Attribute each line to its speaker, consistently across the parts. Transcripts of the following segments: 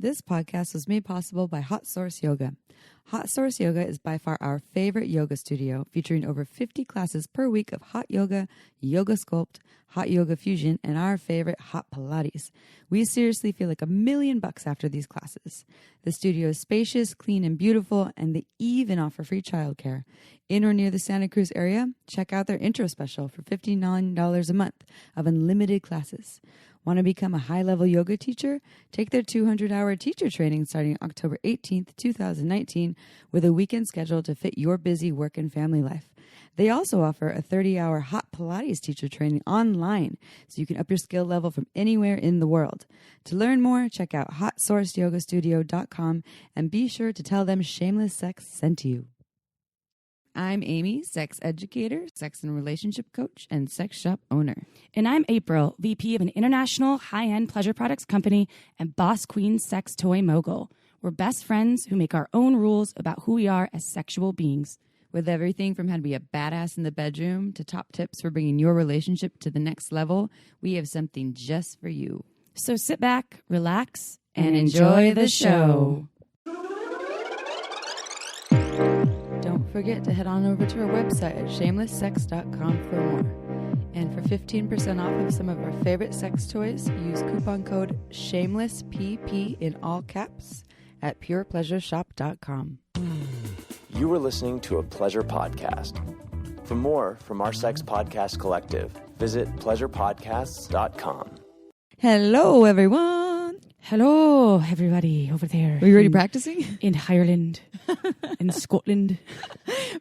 Speaker 1: This podcast was made possible by Hot Source Yoga. Hot Source Yoga is by far our favorite yoga studio, featuring over 50 classes per week of hot yoga, yoga sculpt, hot yoga fusion, and our favorite hot Pilates. We seriously feel like $1 million after these classes. The studio is spacious, clean, and beautiful, and they even offer free childcare. In or near the Santa Cruz area, check out their intro special for $59 a month of unlimited classes. Want to become a high-level yoga teacher? Take their 200-hour teacher training starting October 18th, 2019, with a weekend schedule to fit your busy work and family life. They also offer a 30-hour hot Pilates teacher training online, so you can up your skill level from anywhere in the world. To learn more, check out hotsourceyogastudio.com and be sure to tell them Shameless Sex sent you. I'm Amy, sex educator, sex and relationship coach, and sex shop owner.
Speaker 2: And I'm April, VP of an international high-end pleasure products company and boss queen sex toy mogul. We're best friends who make our own rules about who we are as sexual beings.
Speaker 1: With everything from how to be a badass in the bedroom to top tips for bringing your relationship to the next level, we have something just for you.
Speaker 2: So sit back, relax, and enjoy the show.
Speaker 1: Don't forget to head on over to our website at shamelesssex.com for more. And for 15% off of some of our favorite sex toys, use coupon code SHAMELESSPP in all caps at purepleasureshop.com.
Speaker 3: You are listening to a pleasure podcast. For more from our sex podcast collective, visit pleasurepodcasts.com.
Speaker 1: Hello, everyone.
Speaker 2: Hello, everybody over there.
Speaker 1: Are you already practicing?
Speaker 2: In Ireland, in Scotland.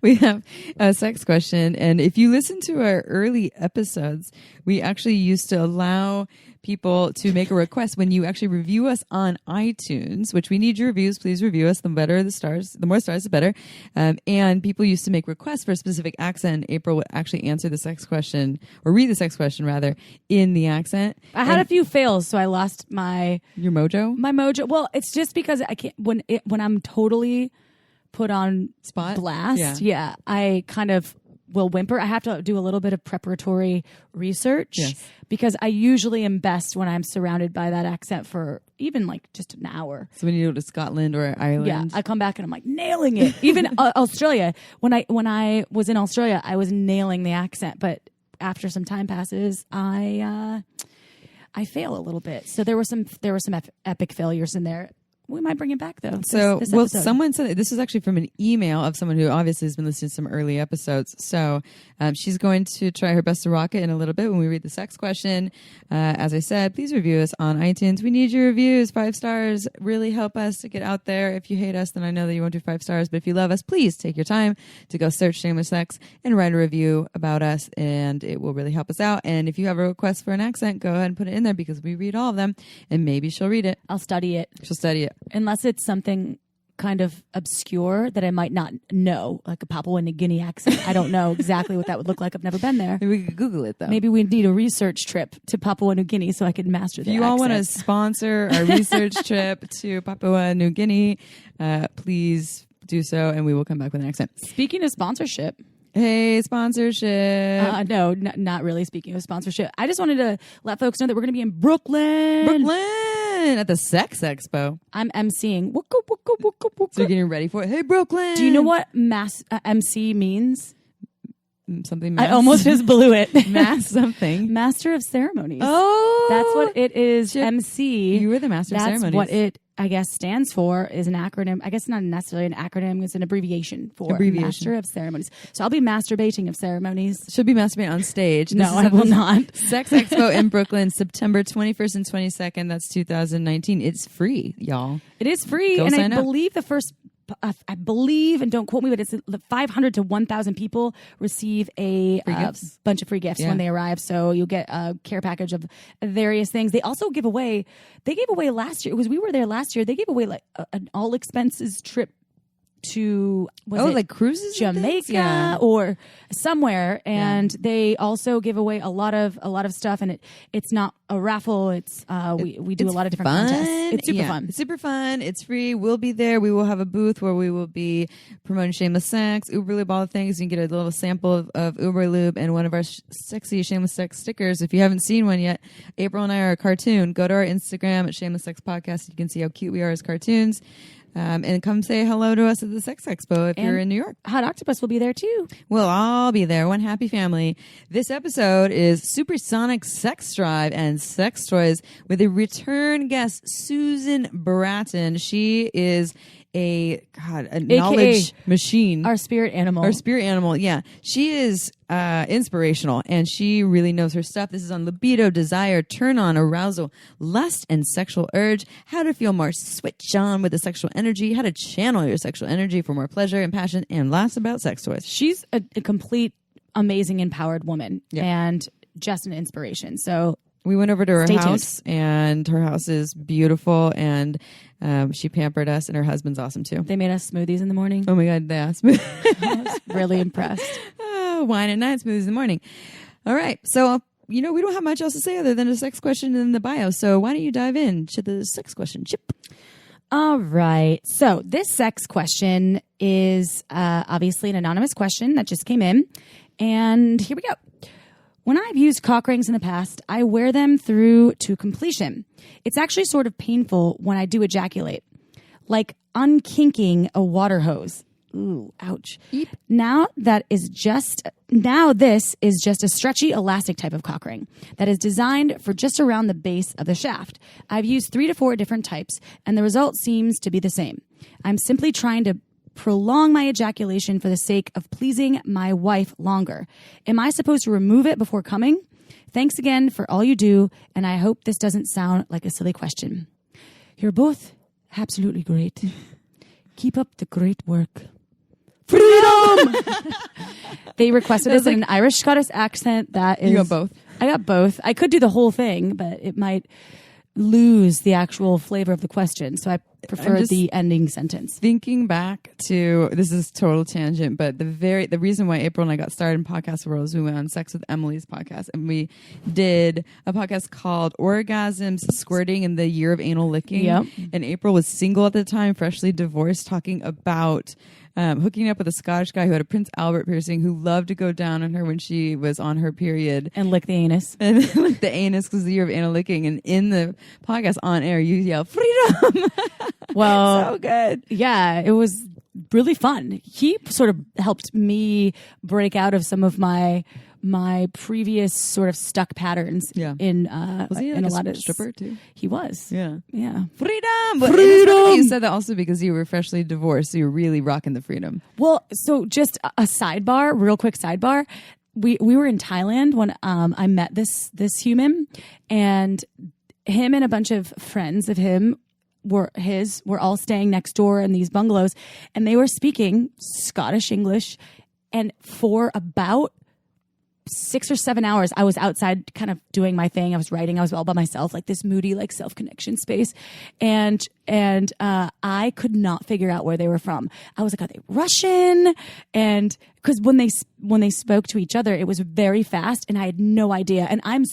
Speaker 1: We have a sex question. And if you listen to our early episodes, we actually used to allow people to make a request when you actually review us on iTunes, which we need your reviews. Please review us. The better the stars, the more stars, the better. And people used to make requests for a specific accent. And April would actually answer the sex question, or read the sex question rather, in the accent.
Speaker 2: I had a few fails, so I lost
Speaker 1: your mojo.
Speaker 2: My mojo. Well, it's just because I can't when I'm totally put on
Speaker 1: spot
Speaker 2: blast. Yeah, I kind of will whimper. I have to do a little bit of preparatory research because I usually am best when I'm surrounded by that accent for even like just an hour.
Speaker 1: So when you go to Scotland or Ireland,
Speaker 2: yeah, I come back and I'm like nailing it. Even Australia, when I was in Australia, I was nailing the accent, but after some time passes, I fail a little bit. So there were some epic failures in there. We might bring it back though.
Speaker 1: Someone said this was actually from an email of someone who obviously has been listening to some early episodes. So she's going to try her best to rock it in a little bit when we read the sex question. As I said, please review us on iTunes. We need your reviews. 5 stars really help us to get out there. If you hate us, then I know that you won't do 5 stars. But if you love us, please take your time to go search Shameless Sex and write a review about us, and it will really help us out. And if you have a request for an accent, go ahead and put it in there because we read all of them, and maybe she'll read it.
Speaker 2: I'll study it.
Speaker 1: She'll study it.
Speaker 2: Unless it's something kind of obscure that I might not know, like a Papua New Guinea accent. I don't know exactly what that would look like. I've never been there.
Speaker 1: Maybe we could Google it, though.
Speaker 2: Maybe we need a research trip to Papua New Guinea so I could master the accent.
Speaker 1: If you all want to sponsor our research trip to Papua New Guinea, please do so, and we will come back with an accent.
Speaker 2: Speaking of sponsorship...
Speaker 1: Hey, sponsorship.
Speaker 2: No, not really speaking of sponsorship. I just wanted to let folks know that we're going to be in Brooklyn
Speaker 1: at the Sex Expo.
Speaker 2: I'm emceeing.
Speaker 1: So you're getting ready for it. Hey, Brooklyn.
Speaker 2: Do you know what MC means?
Speaker 1: Something.
Speaker 2: I almost just blew it.
Speaker 1: Something.
Speaker 2: Master of Ceremonies.
Speaker 1: Oh,
Speaker 2: that's what it is. MC.
Speaker 1: You were the Master of Ceremonies.
Speaker 2: That's what it, I guess, stands for. Is an acronym. I guess not necessarily an acronym. It's an abbreviation for Master of Ceremonies. So I'll be masturbating of ceremonies.
Speaker 1: She'll be masturbating on stage.
Speaker 2: No, I will not.
Speaker 1: Sex Expo in Brooklyn, September 21st and 22nd. That's 2019. It's free, y'all.
Speaker 2: It is free,
Speaker 1: Go
Speaker 2: and
Speaker 1: sign
Speaker 2: I
Speaker 1: up.
Speaker 2: believe the first. I believe, and don't quote me, but it's 500 to 1,000 people receive a bunch of free gifts when they arrive. So you'll get a care package of various things. They also give away. They gave away last year because we were there last year. They gave away like an all expenses trip to
Speaker 1: like cruises,
Speaker 2: Jamaica or somewhere, and they also give away a lot of stuff, and it's not a raffle. It's we do a lot of different contests. It's super fun.
Speaker 1: It's super fun. It's free. We'll be there. We will have a booth where we will be promoting Shameless Sex, Uber Lube, all the things. You can get a little sample of Uber Lube and one of our sexy Shameless Sex stickers. If you haven't seen one yet, April and I are a cartoon. Go to our Instagram at Shameless Sex Podcast. You can see how cute we are as cartoons. And come say hello to us at the Sex Expo if you're in New York.
Speaker 2: Hot Octopus will be there too.
Speaker 1: We'll all be there. One happy family. This episode is Supersonic Sex Drive and Sex Toys with a return guest, Susan Bratton. She is a knowledge machine.
Speaker 2: Our spirit animal.
Speaker 1: Yeah. She is inspirational, and she really knows her stuff. This is on libido, desire, turn on, arousal, lust, and sexual urge, how to feel more switch on with the sexual energy, how to channel your sexual energy for more pleasure and passion, and last about sex toys.
Speaker 2: She's a complete, amazing, empowered woman and just an inspiration. So
Speaker 1: we went over to her house, and her house is beautiful, and she pampered us, and her husband's awesome too.
Speaker 2: They made us smoothies in the morning.
Speaker 1: Oh my God, they asked me.
Speaker 2: I was really impressed.
Speaker 1: Wine at night, smoothies in the morning. All right, so we don't have much else to say other than a sex question in the bio. So why don't you dive in to the sex question, Chip?
Speaker 2: All right. So this sex question is obviously an anonymous question that just came in, and here we go. When I've used cock rings in the past, I wear them through to completion. It's actually sort of painful when I do ejaculate, like unkinking a water hose. Ooh, ouch.
Speaker 1: Eep.
Speaker 2: Now this is just a stretchy elastic type of cock ring that is designed for just around the base of the shaft. I've used 3 to 4 different types, and the result seems to be the same. I'm simply trying to prolong my ejaculation for the sake of pleasing my wife longer. Am I supposed to remove it before coming? Thanks again for all you do, and I hope this doesn't sound like a silly question. You're both absolutely great. Keep up the great work. Freedom! They requested this in an Irish Scottish accent. That is,
Speaker 1: you got both.
Speaker 2: I got both. I could do the whole thing, but it might lose the actual flavor of the question. So I prefer the ending sentence.
Speaker 1: Thinking back to, this is total tangent, but the reason why April and I got started in podcast world is we went on Sex with Emily's podcast, and we did a podcast called Orgasms, Squirting, in the Year of Anal Licking.
Speaker 2: Yep.
Speaker 1: And April was single at the time, freshly divorced, talking about hooking up with a Scottish guy who had a Prince Albert piercing, who loved to go down on her when she was on her period.
Speaker 2: And lick the anus.
Speaker 1: And lick the anus because the year of anal licking. And in the podcast on air, you yell, freedom!
Speaker 2: Well,
Speaker 1: so good.
Speaker 2: Yeah, it was really fun. He sort of helped me break out of some of my previous sort of stuck patterns.
Speaker 1: Yeah.
Speaker 2: Was he
Speaker 1: in
Speaker 2: a lot of
Speaker 1: stripper too?
Speaker 2: He was.
Speaker 1: Yeah.
Speaker 2: Yeah.
Speaker 1: Freedom. But you said that also because you were freshly divorced, so you're really rocking the freedom.
Speaker 2: Well, so just a sidebar, real quick sidebar. We were in Thailand when I met this human, and him and a bunch of friends of him were all staying next door in these bungalows, and they were speaking Scottish English, and for about 6 or 7 hours, I was outside kind of doing my thing. I was writing. I was all by myself, like this moody, like self-connection space. And I could not figure out where they were from. I was like, are they Russian? And because when they spoke to each other, it was very fast, and I had no idea. And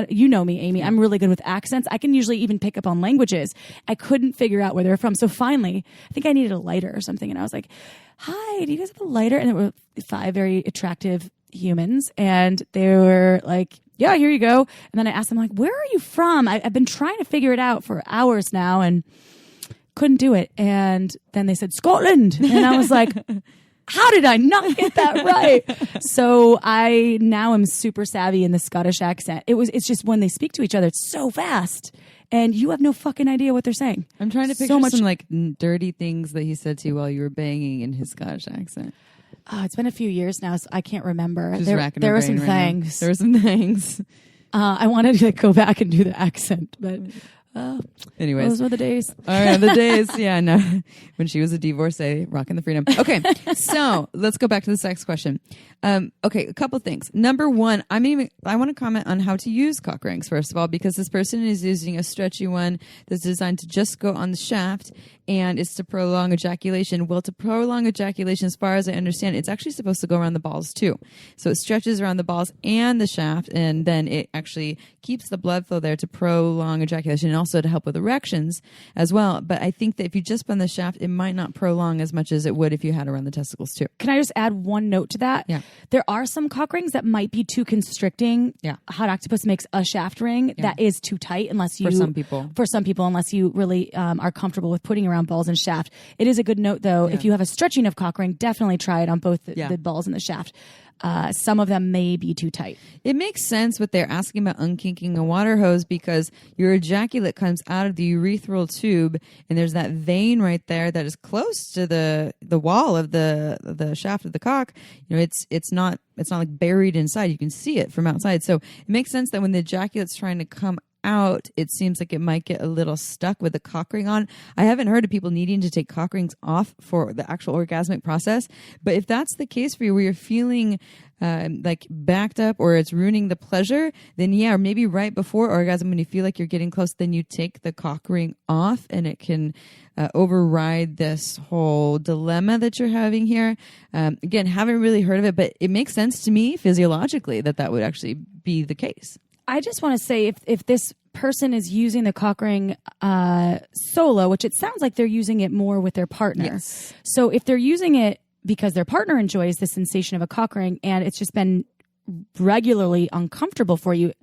Speaker 2: you know me, Amy, I'm really good with accents. I can usually even pick up on languages. I couldn't figure out where they were from. So finally, I think I needed a lighter or something. And I was like, hi, do you guys have a lighter? And there were 5 very attractive humans, and they were like, yeah, here you go. And then I asked them, like, where are you from? I've been trying to figure it out for hours now and couldn't do it. And then they said Scotland, and I was like, how did I not get that right? So I now am super savvy in the Scottish accent. It's just when they speak to each other, it's so fast, and you have no fucking idea what they're saying.
Speaker 1: I'm trying to picture some like dirty things that he said to you while you were banging in his Scottish accent.
Speaker 2: Oh, it's been a few years now, so I can't remember.
Speaker 1: Just
Speaker 2: there were some things.
Speaker 1: There were some things.
Speaker 2: I wanted to go back and do the accent, but
Speaker 1: Anyways.
Speaker 2: Those were the days.
Speaker 1: All right, the days. Yeah, no. When she was a divorcee, rocking the freedom. Okay, so let's go back to the sex question. Okay, a couple things. Number one, I want to comment on how to use cock rings, first of all, because this person is using a stretchy one that's designed to just go on the shaft, and it's to prolong ejaculation. Well, to prolong ejaculation, as far as I understand, it's actually supposed to go around the balls too. So it stretches around the balls and the shaft, and then it actually keeps the blood flow there to prolong ejaculation and also to help with erections as well. But I think that if you just on the shaft, it might not prolong as much as it would if you had around the testicles too.
Speaker 2: Can I just add one note to that?
Speaker 1: Yeah.
Speaker 2: There are some cock rings that might be too constricting.
Speaker 1: Yeah.
Speaker 2: Hot Octopus makes a shaft ring that is too tight unless you...
Speaker 1: For some people,
Speaker 2: unless you really are comfortable with putting around balls and shaft. It is a good note, though. If you have a stretching of cock ring, definitely try it on both the balls and the shaft. Some of them may be too tight. It
Speaker 1: makes sense what they're asking about unkinking a water hose, because your ejaculate comes out of the urethral tube, and there's that vein right there that is close to the wall of the shaft of the cock. You know, it's not like buried inside. You can see it from outside. So it makes sense that when the ejaculate's trying to come out, it seems like it might get a little stuck with the cock ring on. I haven't heard of people needing to take cock rings off for the actual orgasmic process, but if that's the case for you, where you're feeling like backed up or it's ruining the pleasure, then or maybe right before orgasm when you feel like you're getting close, then you take the cock ring off, and it can override this whole dilemma that you're having here. Again, haven't really heard of it, but it makes sense to me physiologically that would actually be the case.
Speaker 2: I just want to say, if this person is using the cock ring solo, which it sounds like they're using it more with their partner.
Speaker 1: Yes.
Speaker 2: So if they're using it because their partner enjoys the sensation of a cock ring and it's just been regularly uncomfortable for you,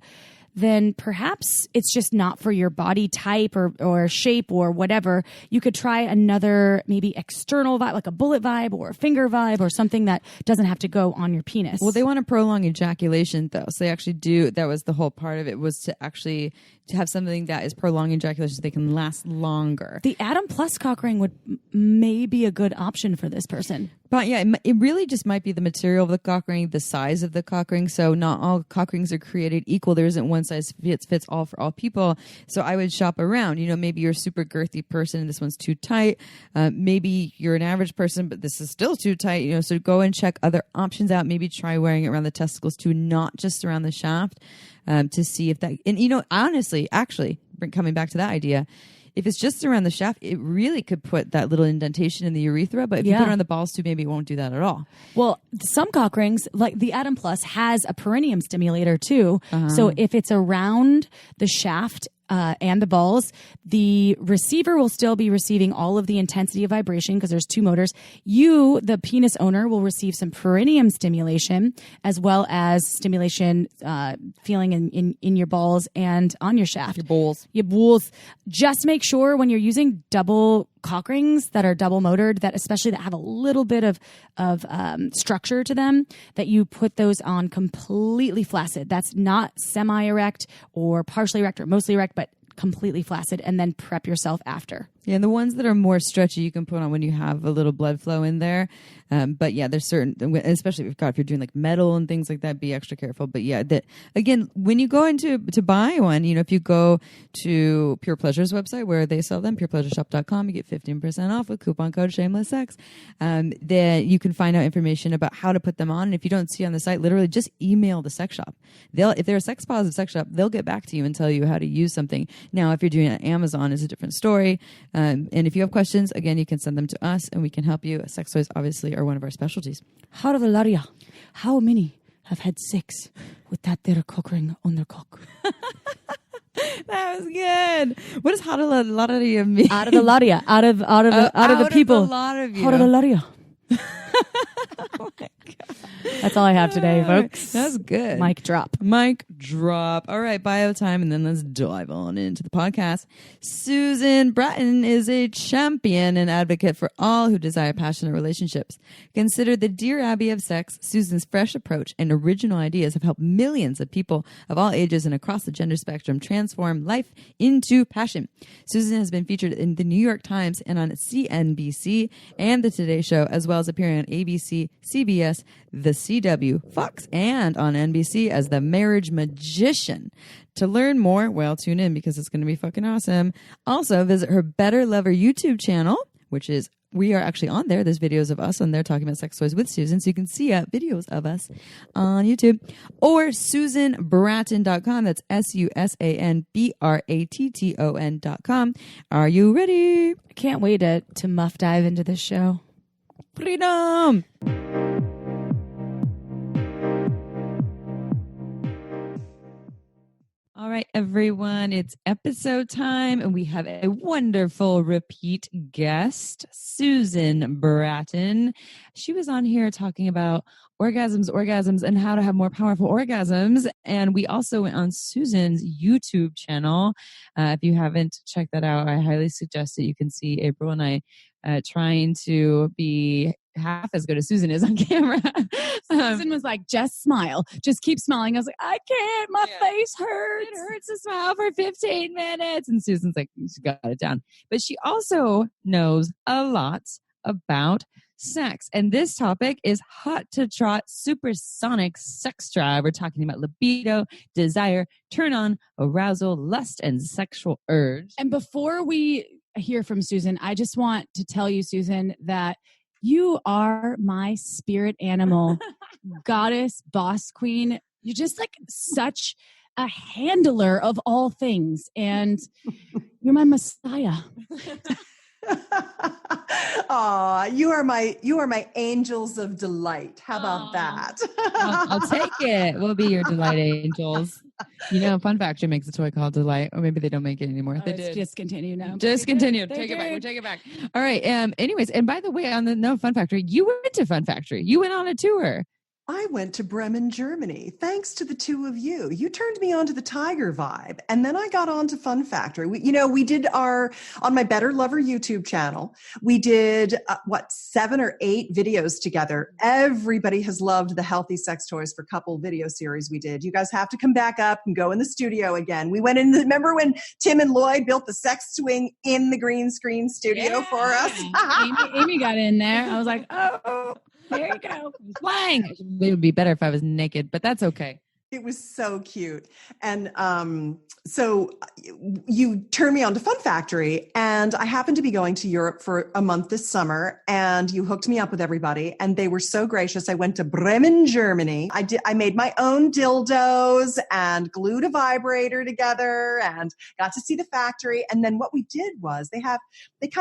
Speaker 2: then perhaps it's just not for your body type or shape or whatever. You could try another maybe external vibe, like a bullet vibe or a finger vibe or something that doesn't have to go on your penis.
Speaker 1: Well, they want to prolong ejaculation, though. So they actually do. That was the whole part of it, was to actually to have something that is prolonging ejaculation so they can last longer.
Speaker 2: The Atom Plus cock ring would may be a good option for this person.
Speaker 1: But yeah, it really just might be the material of the cock ring, the size of the cock ring. So not all cock rings are created equal. There isn't one size fits all for all people. So I would shop around. You know, maybe you're a super girthy person and this one's too tight. Maybe you're an average person, but this is still too tight. You know, so go and check other options out. Maybe try wearing it around the testicles too, not just around the shaft, to see if that. And you know, honestly, actually, coming back to that idea. If it's just around the shaft, it really could put that little indentation in the urethra. But if you put it on the balls too, maybe it won't do that at all.
Speaker 2: Well, some cock rings, like the Atom Plus, has a perineum stimulator too. So if it's around the shaft and the balls, the receiver will still be receiving all of the intensity of vibration because there's two motors. You, the penis owner, will receive some perineum stimulation as well as stimulation feeling in your balls and on your shaft.
Speaker 1: Your balls.
Speaker 2: Your balls. Just make sure when you're using double cock rings that are double motored, that especially that have a little bit of structure to them, that you put those on completely flaccid. That's not semi-erect or partially erect or mostly erect, but completely flaccid, and then prep yourself after.
Speaker 1: Yeah, and the ones that are more stretchy you can put on when you have a little blood flow in there. But yeah, there's certain, especially if you're doing like metal and things like that, be extra careful. But yeah, that again, when you go to buy one, you know, if you go to Pure Pleasure's website where they sell them, purepleasureshop.com, you get 15% off with coupon code SHAMELESSSEX. Then you can find out information about how to put them on. And if you don't see on the site, literally just email the sex shop. If they're a sex positive sex shop, they'll get back to you and tell you how to use something. Now, if you're doing it on Amazon, it's a different story. And if you have questions, again, you can send them to us and we can help you. Sex toys obviously are one of our specialties.
Speaker 2: How many have had sex with that there cock ring on their cock?
Speaker 1: That was good. What does hodalaria mean?
Speaker 2: Out of the laria. Out of the people.
Speaker 1: Out of a lot of you.
Speaker 2: Hodalaria.
Speaker 1: Oh my God.
Speaker 2: That's all I have today, folks.
Speaker 1: That's good.
Speaker 2: Mic drop.
Speaker 1: Mic drop. All right, bio time, and then let's dive on into the podcast. Susan Bratton is a champion and advocate for all who desire passionate relationships. Considered the Dear Abby of sex, Susan's fresh approach and original ideas have helped millions of people of all ages and across the gender spectrum transform life into passion. Susan has been featured in the New York Times and on CNBC and the Today Show, as well as appearing on ABC, CBS, CBS, The CW, Fox, and on NBC as the Marriage Magician. To learn more, well, tune in because it's going to be fucking awesome. Also, visit her Better Lover YouTube channel, which is, we are actually on there. There's videos of us on there talking about sex toys with Susan, so you can see videos of us on YouTube. Or SusanBratton.com. That's SusanBratton.com. Are you ready?
Speaker 2: I can't wait to muff dive into this show.
Speaker 1: Freedom! All right, everyone, it's episode time, and we have a wonderful repeat guest, Susan Bratton. She was on here talking about orgasms, and how to have more powerful orgasms. And we also went on Susan's YouTube channel. If you haven't checked that out, I highly suggest that you can see April and I trying to be half as good as Susan is on camera.
Speaker 2: Susan was like, just smile. Just keep smiling. I was like, I can't. My face hurts.
Speaker 1: It hurts to smile for 15 minutes. And Susan's like, she got it down. But she also knows a lot about sex. And this topic is hot to trot supersonic sex drive. We're talking about libido, desire, turn on, arousal, lust, and sexual urge.
Speaker 2: And before we hear from Susan, I just want to tell you, Susan, that you are my spirit animal, goddess, boss queen. You're just like such a handler of all things. And you're my messiah.
Speaker 4: Aw, you are my angels of delight. How about that?
Speaker 1: I'll take it. We'll be your delight angels. You know, Fun Factory makes a toy called Delight, or maybe they don't make it anymore. They did.
Speaker 2: Discontinue now.
Speaker 1: Discontinued. Take it back. We take it back. All right. Anyways, and by the way, on the Fun Factory, you went to Fun Factory. You went on a tour.
Speaker 4: I went to Bremen, Germany, thanks to the two of you. You turned me on to the Tiger vibe, and then I got on to Fun Factory. We did on my Better Lover YouTube channel, we did, 7 or 8 videos together. Everybody has loved the Healthy Sex Toys for Couple video series we did. You guys have to come back up and go in the studio again. We went in, remember when Tim and Lloyd built the sex swing in the green screen studio for us?
Speaker 2: Amy got in there. I was like, oh. There you go.
Speaker 1: Flying. It would be better if I was naked, but that's okay.
Speaker 4: It was so cute. And so you turned me on to Fun Factory, and I happened to be going to Europe for a month this summer, and you hooked me up with everybody, and they were so gracious. I went to Bremen, Germany. I made my own dildos and glued a vibrator together and got to see the factory. And then what we did was they kind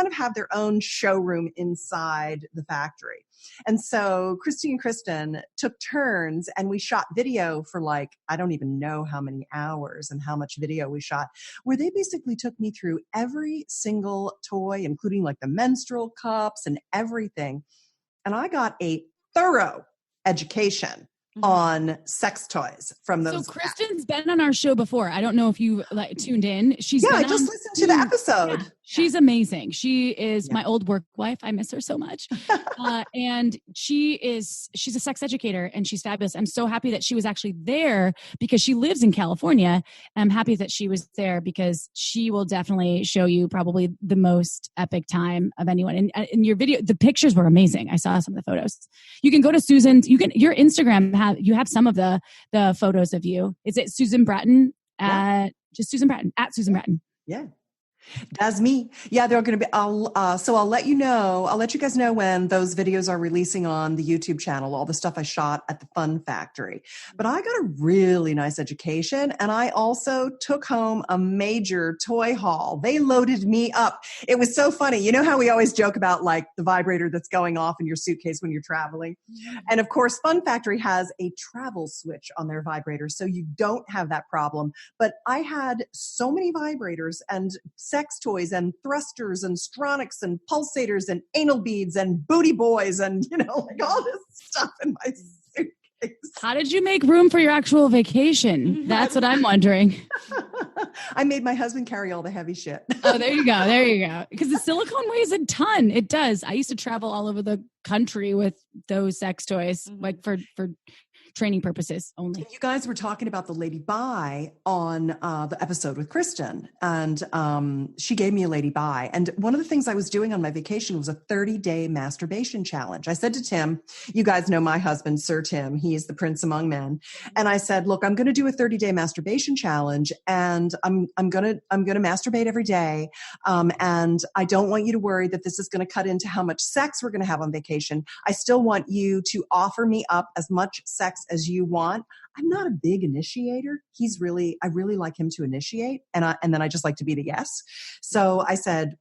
Speaker 4: of have their own showroom inside the factory. And so Christy and Kristen took turns, and we shot video for I don't even know how many hours and how much video we shot, where they basically took me through every single toy, including the menstrual cups and everything. And I got a thorough education on sex toys from those.
Speaker 2: So Kristen's been on our show before. I don't know if you tuned in.
Speaker 4: I just listened to the episode.
Speaker 2: Yeah. She's amazing. She is my old work wife. I miss her so much. And she's a sex educator, and she's fabulous. I'm so happy that she was actually there because she lives in California. I'm happy that she was there because she will definitely show you probably the most epic time of anyone. And in your video, the pictures were amazing. I saw some of the photos. You can go to Susan's, your Instagram you have some of the photos of you. Is it Susan Bratton? Just Susan Bratton, at Susan Bratton.
Speaker 4: Yeah. That's me. Yeah, they're going to be, so I'll let you guys know when those videos are releasing on the YouTube channel, all the stuff I shot at the Fun Factory. But I got a really nice education, and I also took home a major toy haul. They loaded me up. It was so funny. You know how we always joke about the vibrator that's going off in your suitcase when you're traveling? And of course, Fun Factory has a travel switch on their vibrator, so you don't have that problem. But I had so many vibrators and sex toys and thrusters and stronics and pulsators and anal beads and booty boys and, all this stuff in my suitcase.
Speaker 2: How did you make room for your actual vacation? That's what I'm wondering.
Speaker 4: I made my husband carry all the heavy shit.
Speaker 2: Oh, there you go. There you go. Because the silicone weighs a ton. It does. I used to travel all over the country with those sex toys, for training purposes only.
Speaker 4: You guys were talking about the lady bi on the episode with Kristen, and she gave me a lady bi. And one of the things I was doing on my vacation was a 30-day masturbation challenge. I said to Tim, you guys know my husband, Sir Tim, he is the prince among men. And I said, look, I'm going to do a 30-day masturbation challenge, and I'm going to masturbate every day. And I don't want you to worry that this is going to cut into how much sex we're going to have on vacation. I still want you to offer me up as much sex as you want. I'm not a big initiator. I really like him to initiate. And then I just like to be the yes. So I said,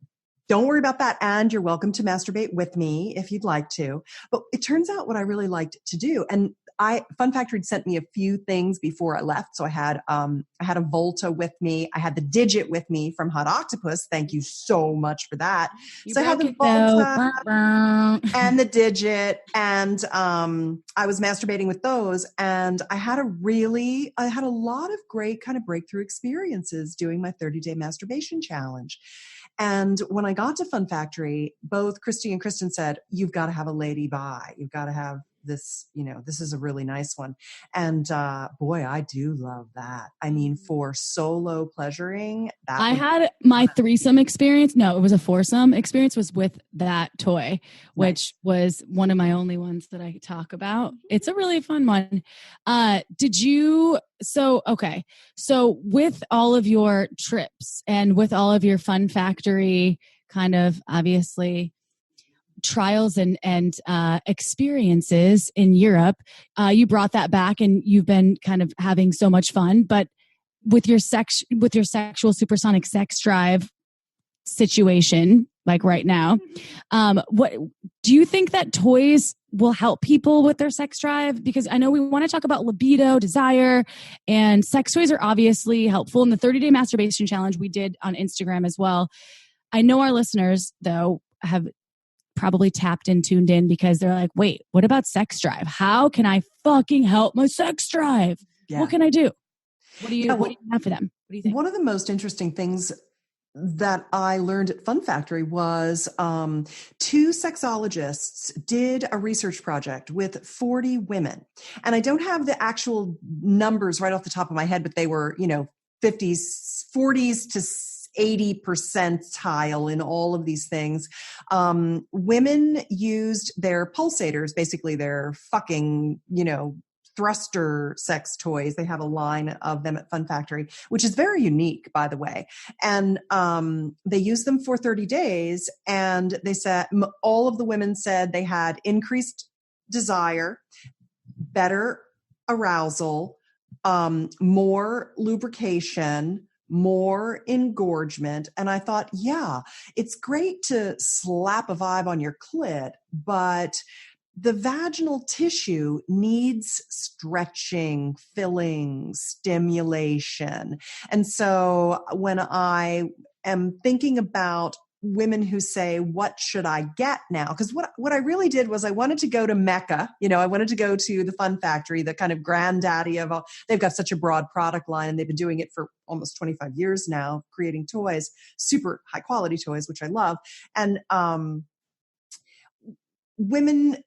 Speaker 4: don't worry about that. And you're welcome to masturbate with me if you'd like to. But it turns out what I really liked to do, and Fun Factory had sent me a few things before I left. So I had a Volta with me. I had the Digit with me from Hot Octopus. Thank you so much for that. So I had the Volta and the Digit, and I was masturbating with those. And I had a lot of great kind of breakthrough experiences doing my 30-day masturbation challenge. And when I got to Fun Factory, both Christy and Kristen said, you've got to have a lady bi. You've got to have this, this is a really nice one. And boy, I do love that. I mean, for solo pleasuring, I
Speaker 2: had my threesome experience. No, it was a foursome experience, was with that toy, which was one of my only ones that I could talk about. It's a really fun one. So with all of your trips and with all of your Fun Factory kind of obviously trials and experiences in Europe, you brought that back and you've been kind of having so much fun. But with your sexual supersonic sex drive situation, like right now, what do you think that toys will help people with their sex drive? Because I know we want to talk about libido, desire, and sex toys are obviously helpful. In the 30-day masturbation challenge we did on Instagram as well, I know our listeners though have probably tapped and tuned in because they're like, wait, what about sex drive? How can I fucking help my sex drive? Yeah. What can I do? What do you have for them? What do you think?
Speaker 4: One of the most interesting things that I learned at Fun Factory was 2 sexologists did a research project with 40 women. And I don't have the actual numbers right off the top of my head, but they were, 50s, 40s to 80 percentile in all of these things. Women used their pulsators, basically their fucking, thruster sex toys. They have a line of them at Fun Factory, which is very unique, by the way. And they used them for 30 days. And they said, all of the women said they had increased desire, better arousal, more lubrication, more engorgement. And I thought, yeah, it's great to slap a vibe on your clit, but the vaginal tissue needs stretching, filling, stimulation. And so when I am thinking about women who say, what should I get now? Because what I really did was I wanted to go to Mecca. I wanted to go to the Fun Factory, the kind of granddaddy of all. They've got such a broad product line and they've been doing it for almost 25 years now, creating toys, super high quality toys, which I love. And women,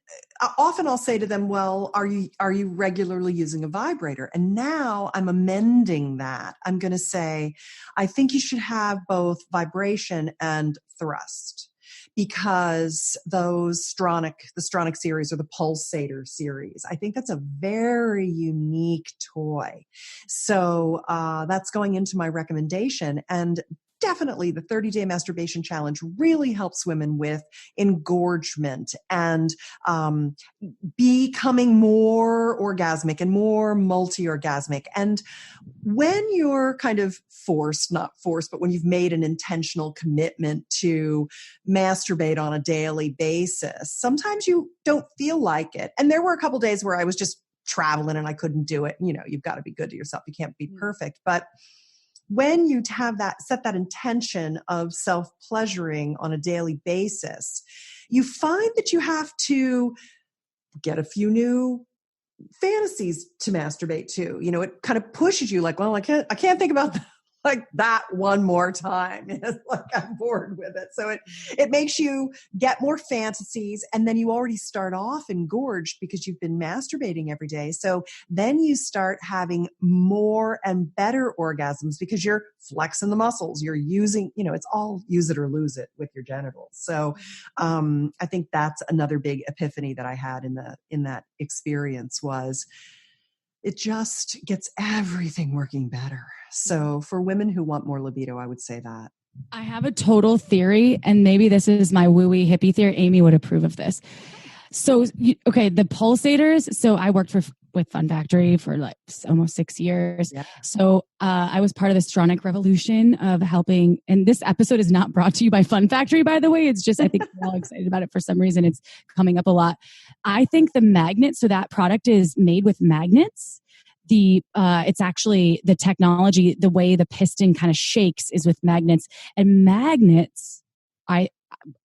Speaker 4: often I'll say to them, well, are you regularly using a vibrator? And now I'm amending that. I'm going to say, I think you should have both vibration and thrust, because the Stronic series or the Pulsator series, I think that's a very unique toy. So that's going into my recommendation. And definitely the 30-day masturbation challenge really helps women with engorgement and becoming more orgasmic and more multi-orgasmic. And when you're kind of not forced, but when you've made an intentional commitment to masturbate on a daily basis, sometimes you don't feel like it. And there were a couple days where I was just traveling and I couldn't do it. You've got to be good to yourself. You can't be perfect. But when you set that intention of self-pleasuring on a daily basis, you find that you have to get a few new fantasies to masturbate to. It kind of pushes you like, well, I can't think about like that one more time. It's like I'm bored with it. So it makes you get more fantasies, and then you already start off engorged because you've been masturbating every day. So then you start having more and better orgasms because you're flexing the muscles. You're using, it's all use it or lose it with your genitals. So I think that's another big epiphany that I had in that experience was it just gets everything working better. So for women who want more libido, I would say that.
Speaker 2: I have a total theory, and maybe this is my wooey hippie theory. Amy would approve of this. So, the pulsators. So I worked with Fun Factory for like almost 6 years.
Speaker 4: Yeah.
Speaker 2: So I was part of the Supersonic revolution of helping. And this episode is not brought to you by Fun Factory, by the way. It's just, I think we're all excited about it for some reason. It's coming up a lot. I think the magnet, so that product is made with magnets. It's actually the technology, the way the piston kind of shakes is with magnets. And magnets,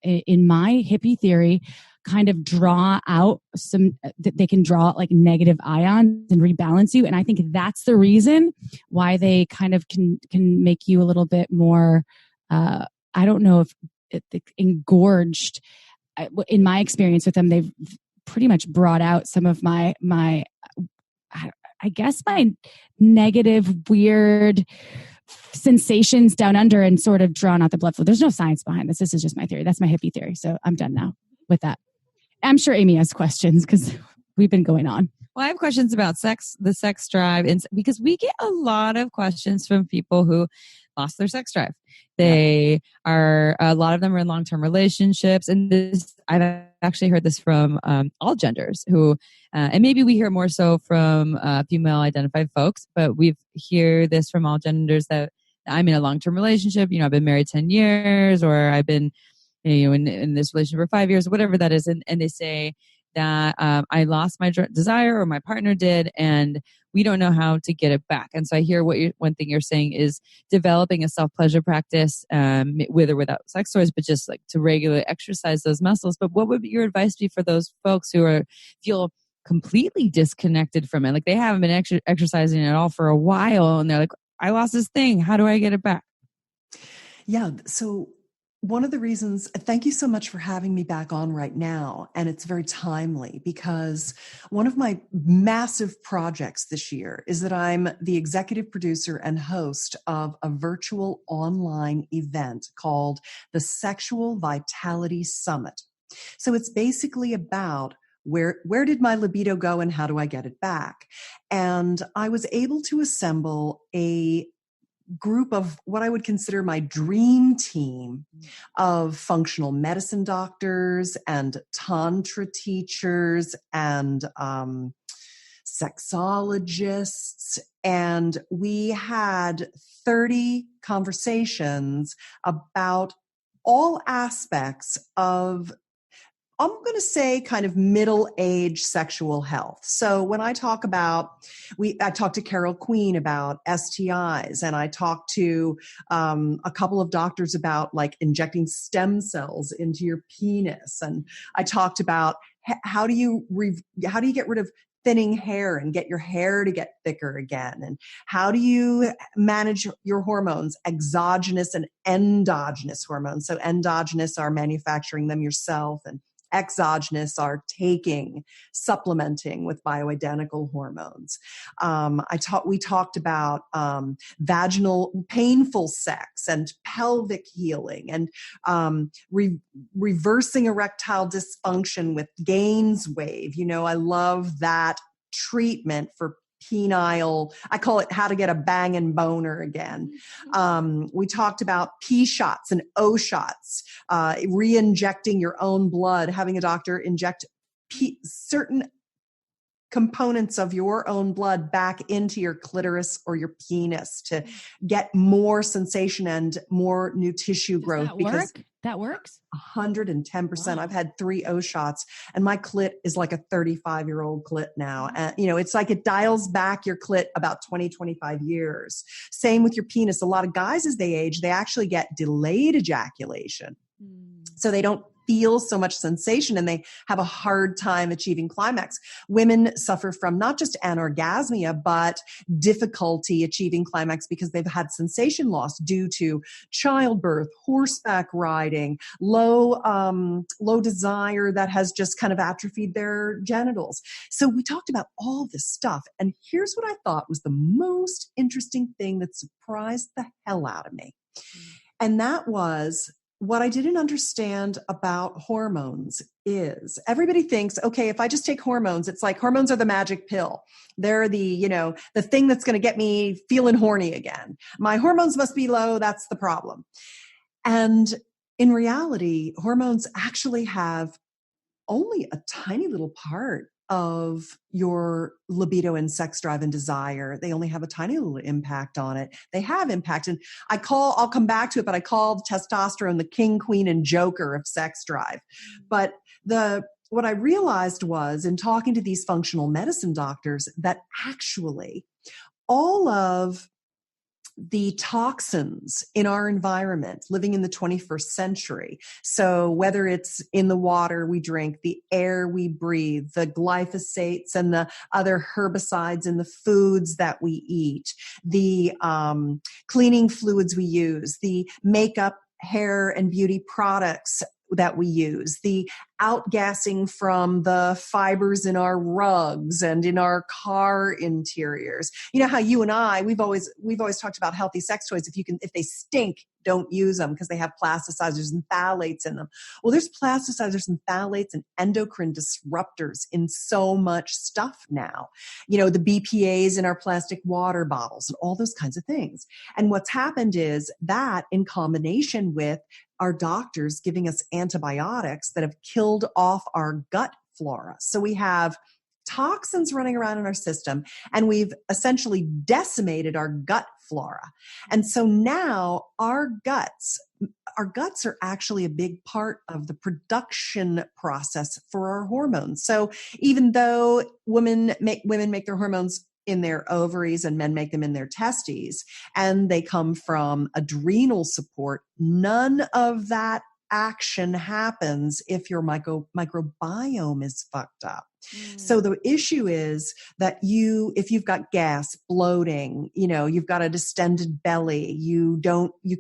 Speaker 2: in my hippie theory, kind of draw out they can draw like negative ions and rebalance you. And I think that's the reason why they kind of can make you a little bit more, I don't know if engorged. In my experience with them, they've pretty much brought out some of my I guess my negative, weird sensations down under and sort of drawn out the blood flow. There's no science behind this. This is just my theory. That's my hippie theory. So I'm done now with that. I'm sure Amy has questions because we've been going on.
Speaker 1: Well, I have questions about sex, the sex drive, and because we get a lot of questions from people who lost their sex drive. A lot of them are in long-term relationships, and I've actually heard this from all genders who, and maybe we hear more so from female-identified folks, but we hear this from all genders that I'm in a long-term relationship. I've been married 10 years, or I've been, in this relationship for 5 years, whatever that is, and they say that I lost my desire, or my partner did, and we don't know how to get it back. And so I hear one thing you're saying is developing a self-pleasure practice with or without sex toys, but just like to regularly exercise those muscles. But what would your advice be for those folks who feel completely disconnected from it? Like they haven't been exercising at all for a while, and they're like, I lost this thing. How do I get it back?
Speaker 4: Yeah. So one of the reasons, thank you so much for having me back on right now. And it's very timely because one of my massive projects this year is that I'm the executive producer and host of a virtual online event called the Sexual Vitality Summit. So it's basically about where did my libido go and how do I get it back? And I was able to assemble a group of what I would consider my dream team of functional medicine doctors and tantra teachers and sexologists. And we had 30 conversations about all aspects of, I'm going to say, kind of middle-age sexual health. So when I talk about, I talked to Carol Queen about STIs, and I talked to a couple of doctors about like injecting stem cells into your penis, and I talked about how do you get rid of thinning hair and get your hair to get thicker again, and how do you manage your hormones, exogenous and endogenous hormones. So endogenous are manufacturing them yourself, and exogenous are supplementing with bioidentical hormones. We talked about vaginal painful sex and pelvic healing, and reversing erectile dysfunction with Gaines wave. I love that treatment for penile. I call it how to get a banging boner again. We talked about P shots and O shots, re-injecting your own blood, having a doctor inject certain components of your own blood back into your clitoris or your penis to get more sensation and more new tissue growth.
Speaker 2: That works?
Speaker 4: 110%.
Speaker 2: Wow.
Speaker 4: I've had 3 O shots, and my clit is like a 35-year-old clit now. And, it's like it dials back your clit about 20, 25 years. Same with your penis. A lot of guys, as they age, they actually get delayed ejaculation. So they don't feel so much sensation and they have a hard time achieving climax. Women suffer from not just anorgasmia, but difficulty achieving climax because they've had sensation loss due to childbirth, horseback riding, low desire that has just kind of atrophied their genitals. So we talked about all this stuff. And here's what I thought was the most interesting thing that surprised the hell out of me. And that was what I didn't understand about hormones is everybody thinks, okay, if I just take hormones, it's like hormones are the magic pill. They're the thing that's going to get me feeling horny again. My hormones must be low. That's the problem. And in reality, hormones actually have only a tiny little part of your libido and sex drive and desire. They only have a tiny little impact on it. They have impact. And I'll come back to it, but I call testosterone the king, queen, and joker of sex drive. But what I realized was in talking to these functional medicine doctors that actually all of the toxins in our environment living in the 21st century. So whether it's in the water we drink, the air we breathe, the glyphosates and the other herbicides in the foods that we eat, the cleaning fluids we use, the makeup, hair, and beauty products that we use, the outgassing from the fibers in our rugs and in our car interiors. You know how you and I, we've always talked about healthy sex toys. If they stink, don't use them because they have plasticizers and phthalates in them. Well, there's plasticizers and phthalates and endocrine disruptors in so much stuff now. You know, the BPAs in our plastic water bottles and all those kinds of things. And what's happened is that in combination with our doctors giving us antibiotics that have killed off our gut flora. So we have toxins running around in our system and we've essentially decimated our gut flora. And so now our guts are actually a big part of the production process for our hormones. So even though women make their hormones in their ovaries and men make them in their testes, and they come from adrenal support, none of that action happens if your microbiome is fucked up. So the issue is that if you've got gas, bloating, you've got a distended belly, you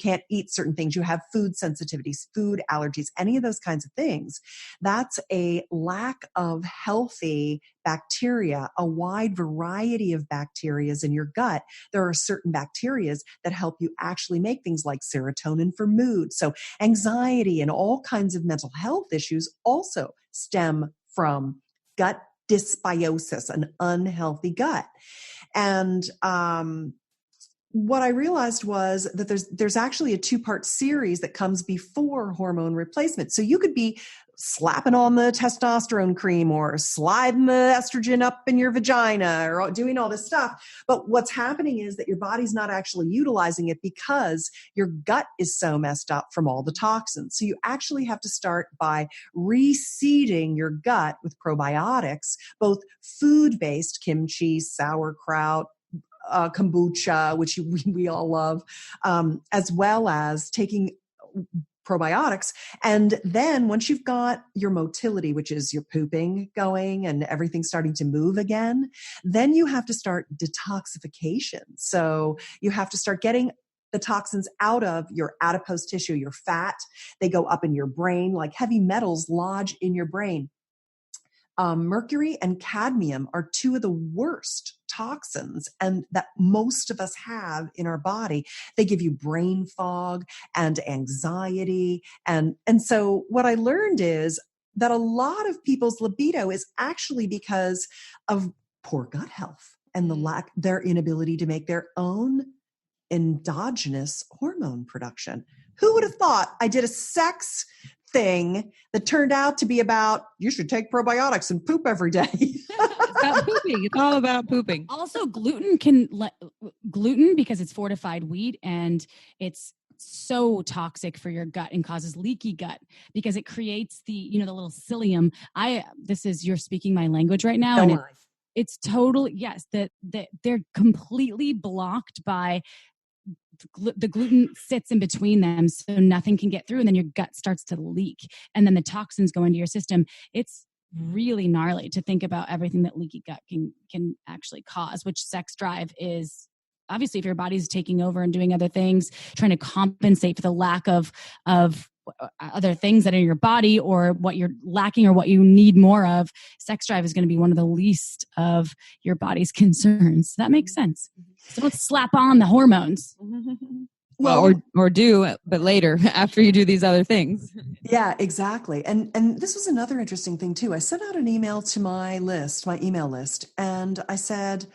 Speaker 4: can't eat certain things, you have food sensitivities, food allergies, any of those kinds of things, that's a lack of healthy bacteria, a wide variety of bacteria in your gut. There are certain bacteria that help you actually make things like serotonin for mood. So anxiety and all kinds of mental health issues also stem from gut dysbiosis, an unhealthy gut. And what I realized was that there's actually a 2-part series that comes before hormone replacement. So you could be slapping on the testosterone cream or sliding the estrogen up in your vagina or doing all this stuff. But what's happening is that your body's not actually utilizing it because your gut is so messed up from all the toxins. So you actually have to start by reseeding your gut with probiotics, both food-based, kimchi, sauerkraut, kombucha, which we all love, as well as taking probiotics. And then once you've got your motility, which is your pooping going and everything starting to move again, then you have to start detoxification. So you have to start getting the toxins out of your adipose tissue, your fat. They go up in your brain, like heavy metals lodge in your brain. Mercury and cadmium are 2 of the worst toxins and that most of us have in our body. They give you brain fog and anxiety. And so what I learned is that a lot of people's libido is actually because of poor gut health and their inability to make their own endogenous hormone production. Who would have thought I did a sex thing that turned out to be about you should take probiotics and poop every day.
Speaker 1: It's about pooping. It's all about pooping.
Speaker 2: Also, gluten because it's fortified wheat and it's so toxic for your gut and causes leaky gut because it creates the little psyllium. You're speaking my language right now.
Speaker 4: No,
Speaker 2: and it's totally, yes, that they're completely blocked by the gluten sits in between them, so nothing can get through, and then your gut starts to leak, and then the toxins go into your system. It's really gnarly to think about everything that leaky gut can actually cause, which sex drive is. Obviously, if your body's taking over and doing other things, trying to compensate for the lack of other things that are in your body, or what you're lacking or what you need more of, sex drive is going to be one of the least of your body's concerns. That makes sense. So don't slap on the hormones.
Speaker 1: Well, or do, but later after you do these other things.
Speaker 4: Yeah, exactly. And this was another interesting thing too. I sent out an email to my email list, and I said,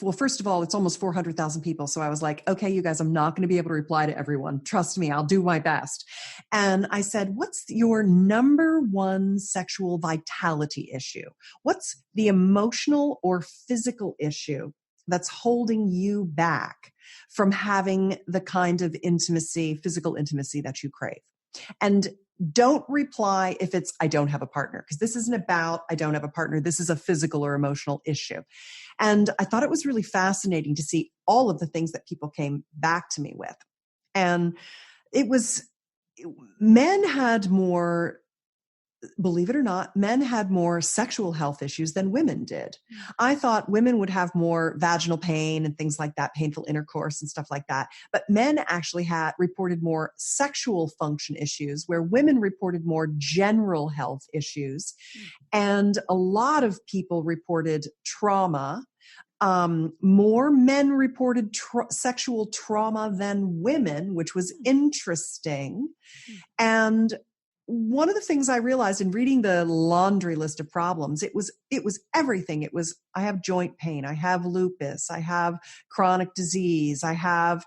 Speaker 4: well, first of all, it's almost 400,000 people. So I was like, okay, you guys, I'm not going to be able to reply to everyone. Trust me, I'll do my best. And I said, what's your number one sexual vitality issue? What's the emotional or physical issue that's holding you back from having the kind of intimacy, physical intimacy that you crave? And don't reply if it's, I don't have a partner, because this isn't about, I don't have a partner. This is a physical or emotional issue. And I thought it was really fascinating to see all of the things that people came back to me with. And it was, men had more, believe it or not, men had more sexual health issues than women did. I thought women would have more vaginal pain and things like that, painful intercourse and stuff like that. But men actually reported more sexual function issues, where women reported more general health issues. And a lot of people reported trauma. More men reported sexual trauma than women, which was interesting. And one of the things I realized in reading the laundry list of problems, it was everything. It was, I have joint pain, I have lupus, I have chronic disease, I have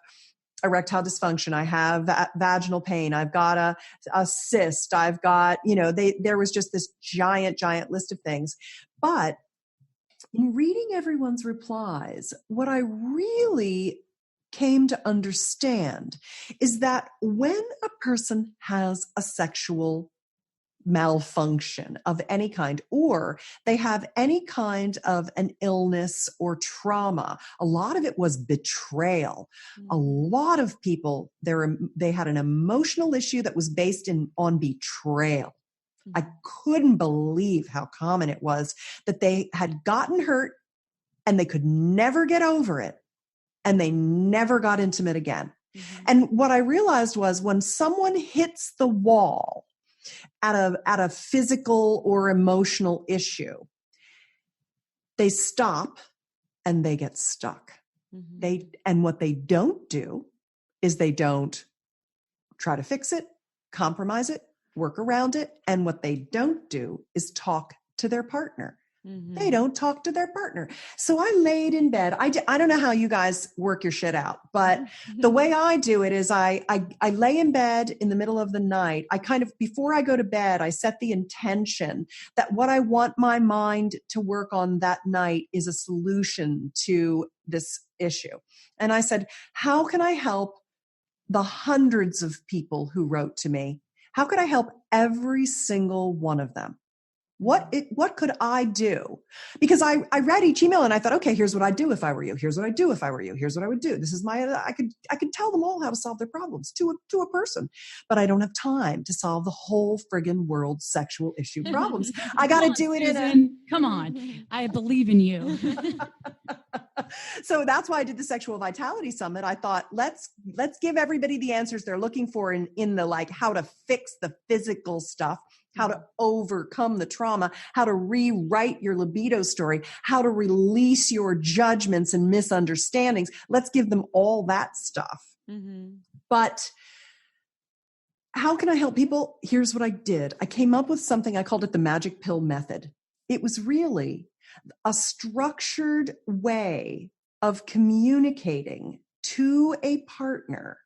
Speaker 4: erectile dysfunction, I have vaginal pain, I've got a cyst, I've got, there was just this giant list of things. But in reading everyone's replies, what I really came to understand is that when a person has a sexual malfunction of any kind, or they have any kind of an illness or trauma, a lot of it was betrayal. A lot of people, they had an emotional issue that was based on betrayal. I couldn't believe how common it was that they had gotten hurt and they could never get over it, and they never got intimate again. And what I realized was, when someone hits the wall at a physical or emotional issue, they stop and they get stuck. And what they don't do is they don't try to fix it, compromise it, work around it. And what they don't do is talk to their partner. They don't talk to their partner. So I laid in bed. I don't know how you guys work your shit out, but the way I do it is I lay in bed in the middle of the night. I kind of, before I go to bed, I set the intention that what I want my mind to work on that night is a solution to this issue. And I said, how can I help the hundreds of people who wrote to me? How could I help every single one of them? What could I do? Because I read each email and I thought, okay, here's what I'd do if I were you. Here's what I'd do if I were you. Here's what I would do. This is I could tell them all how to solve their problems to a person, but I don't have time to solve the whole friggin' world's sexual issue problems. I got to do it
Speaker 2: come on. I believe in you.
Speaker 4: So that's why I did the Sexual Vitality Summit. I thought, let's give everybody the answers they're looking for in the, like, how to fix the physical stuff, how to overcome the trauma, how to rewrite your libido story, how to release your judgments and misunderstandings. Let's give them all that stuff. But how can I help people? Here's what I did. I came up with something. I called it the magic pill method. It was really a structured way of communicating to a partner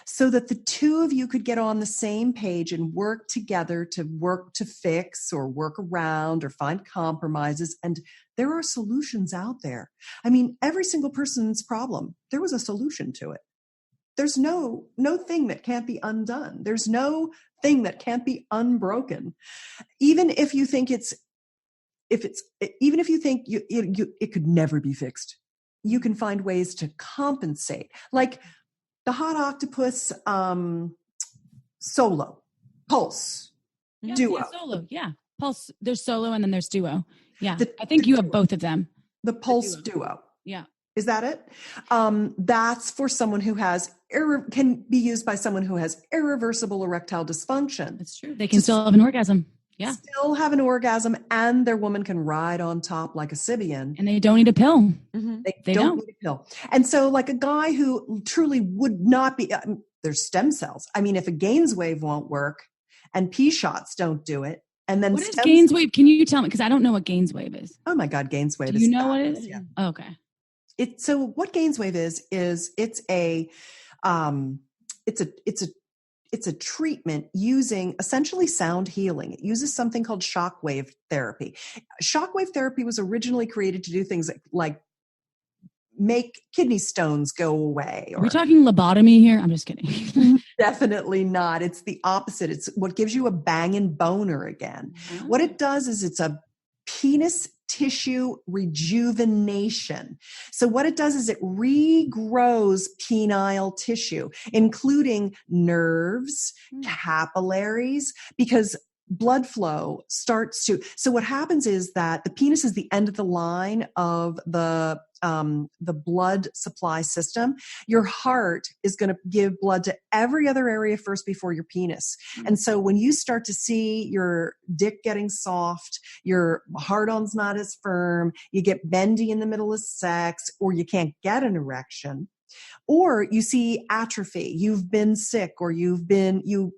Speaker 4: so that the two of you could get on the same page and work together to fix or work around or find compromises. And there are solutions out there. I mean, every single person's problem, there was a solution to it. There's no thing that can't be undone. There's no thing that can't be unbroken. Even if you think it could never be fixed. you can find ways to compensate. Like the hot octopus solo, pulse, duo.
Speaker 2: Yeah, solo, yeah. Pulse, there's solo and then there's duo. Yeah, I think you have both of them.
Speaker 4: The pulse duo.
Speaker 2: Yeah.
Speaker 4: Is that it? That's for someone who has can be used by someone who has irreversible erectile dysfunction.
Speaker 2: That's true. They can still have an orgasm. Yeah.
Speaker 4: Still have an orgasm, and their woman can ride on top like a Sibian.
Speaker 2: And they don't need a pill.
Speaker 4: Mm-hmm. They don't need a pill. And so like a guy who truly would not be, there's stem cells. I mean, if a Gainswave won't work and P shots don't do it, and then
Speaker 2: what is Gainswave? Can you tell me? Because I don't know what Gainswave is.
Speaker 4: Oh my God, Gainswave.
Speaker 2: Do you know what it is?
Speaker 4: Yeah.
Speaker 2: Oh, okay.
Speaker 4: So what Gainswave is it's a treatment using essentially sound healing. It uses something called shockwave therapy. Shockwave therapy was originally created to do things like make kidney stones go away.
Speaker 2: Are we talking lobotomy here? I'm just kidding.
Speaker 4: Definitely not. It's the opposite. It's what gives you a banging boner again. Mm-hmm. What it does is it's a penis tissue rejuvenation. So what it does is it regrows penile tissue, including nerves, capillaries, because blood flow starts to, so what happens is that the penis is the end of the line of the blood supply system. Your heart is going to give blood to every other area first before your penis. And so when you start to see your dick getting soft, your hard-on's not as firm, you get bendy in the middle of sex, or you can't get an erection, or you see atrophy, you've been sick, or you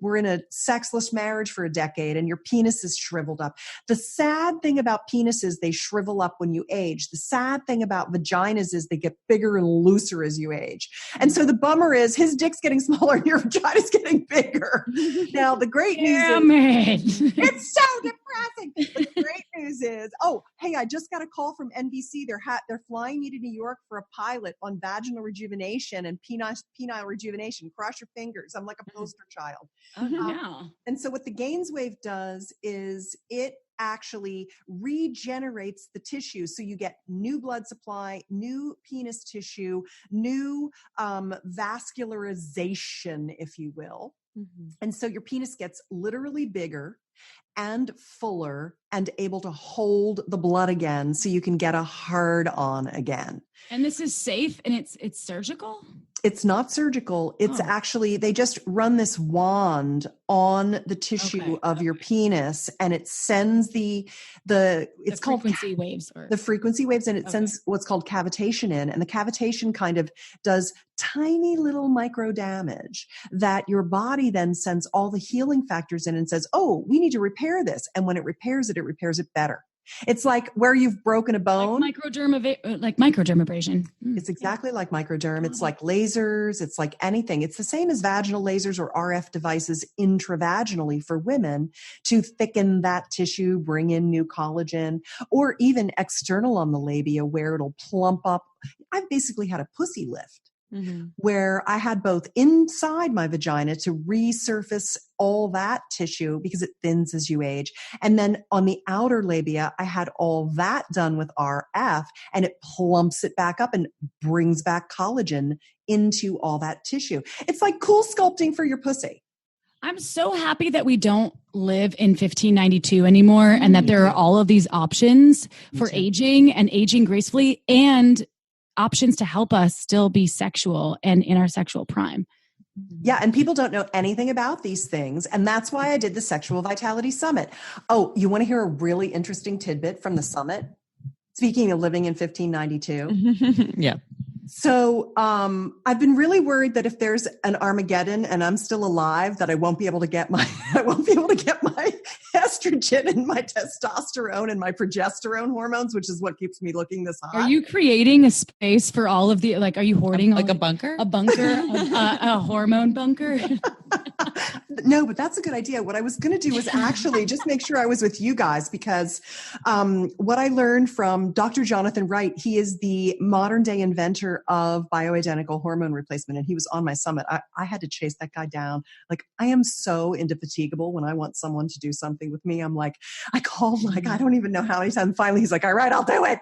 Speaker 4: were in a sexless marriage for a decade and your penis is shriveled up. The sad thing about penises, they shrivel up when you age. The sad thing about vaginas is they get bigger and looser as you age. And so the bummer is his dick's getting smaller and your vagina's getting bigger. Now, the great news is it's so depressing. The great news is, oh, hey, I just got a call from NBC. They're flying me to New York for a pilot on vaginal rejuvenation and penile rejuvenation. Cross your fingers. I'm like a poster child.
Speaker 2: Yeah.
Speaker 4: And so what the Gainswave does is it actually regenerates the tissue. So you get new blood supply, new penis tissue, new vascularization, if you will. Mm-hmm. And so your penis gets literally bigger and fuller and able to hold the blood again so you can get a hard on again.
Speaker 2: And this is safe and it's surgical?
Speaker 4: It's not surgical. It's actually, they just run this wand on the tissue of your penis, and it sends the
Speaker 2: frequency waves,
Speaker 4: the frequency waves, and it sends what's called cavitation in, and the cavitation kind of does tiny little micro damage that your body then sends all the healing factors in and says, oh, we need to repair this. And when it repairs it better. It's like where you've broken a bone.
Speaker 2: Like microdermabrasion.
Speaker 4: It's exactly like microderm. It's like lasers. It's like anything. It's the same as vaginal lasers or RF devices intravaginally for women to thicken that tissue, bring in new collagen, or even external on the labia where it'll plump up. I've basically had a pussy lift. Mm-hmm. Where I had both inside my vagina to resurface all that tissue because it thins as you age. And then on the outer labia, I had all that done with RF, and it plumps it back up and brings back collagen into all that tissue. It's like cool sculpting for your pussy.
Speaker 2: I'm so happy that we don't live in 1592 anymore, and that there are all of these options for aging and aging gracefully, and options to help us still be sexual and in our sexual prime.
Speaker 4: Yeah. And people don't know anything about these things. And that's why I did the Sexual Vitality Summit. Oh, you want to hear a really interesting tidbit from the summit? Speaking of living in 1592.
Speaker 1: Yeah.
Speaker 4: So I've been really worried that if there's an Armageddon and I'm still alive, that I won't be able to get my estrogen and my testosterone and my progesterone hormones, which is what keeps me looking this hot.
Speaker 2: Are you creating a space for all of the, like, are you hoarding
Speaker 1: like a bunker?
Speaker 2: A bunker, a hormone bunker?
Speaker 4: No, but that's a good idea. What I was going to do was actually just make sure I was with you guys, because what I learned from Dr. Jonathan Wright, he is the modern day inventor of bioidentical hormone replacement. And he was on my summit. I had to chase that guy down. Like, I am so indefatigable when I want someone to do something with me. I'm like, I called like, I don't even know how many times. Finally, he's like, all right, I'll do it.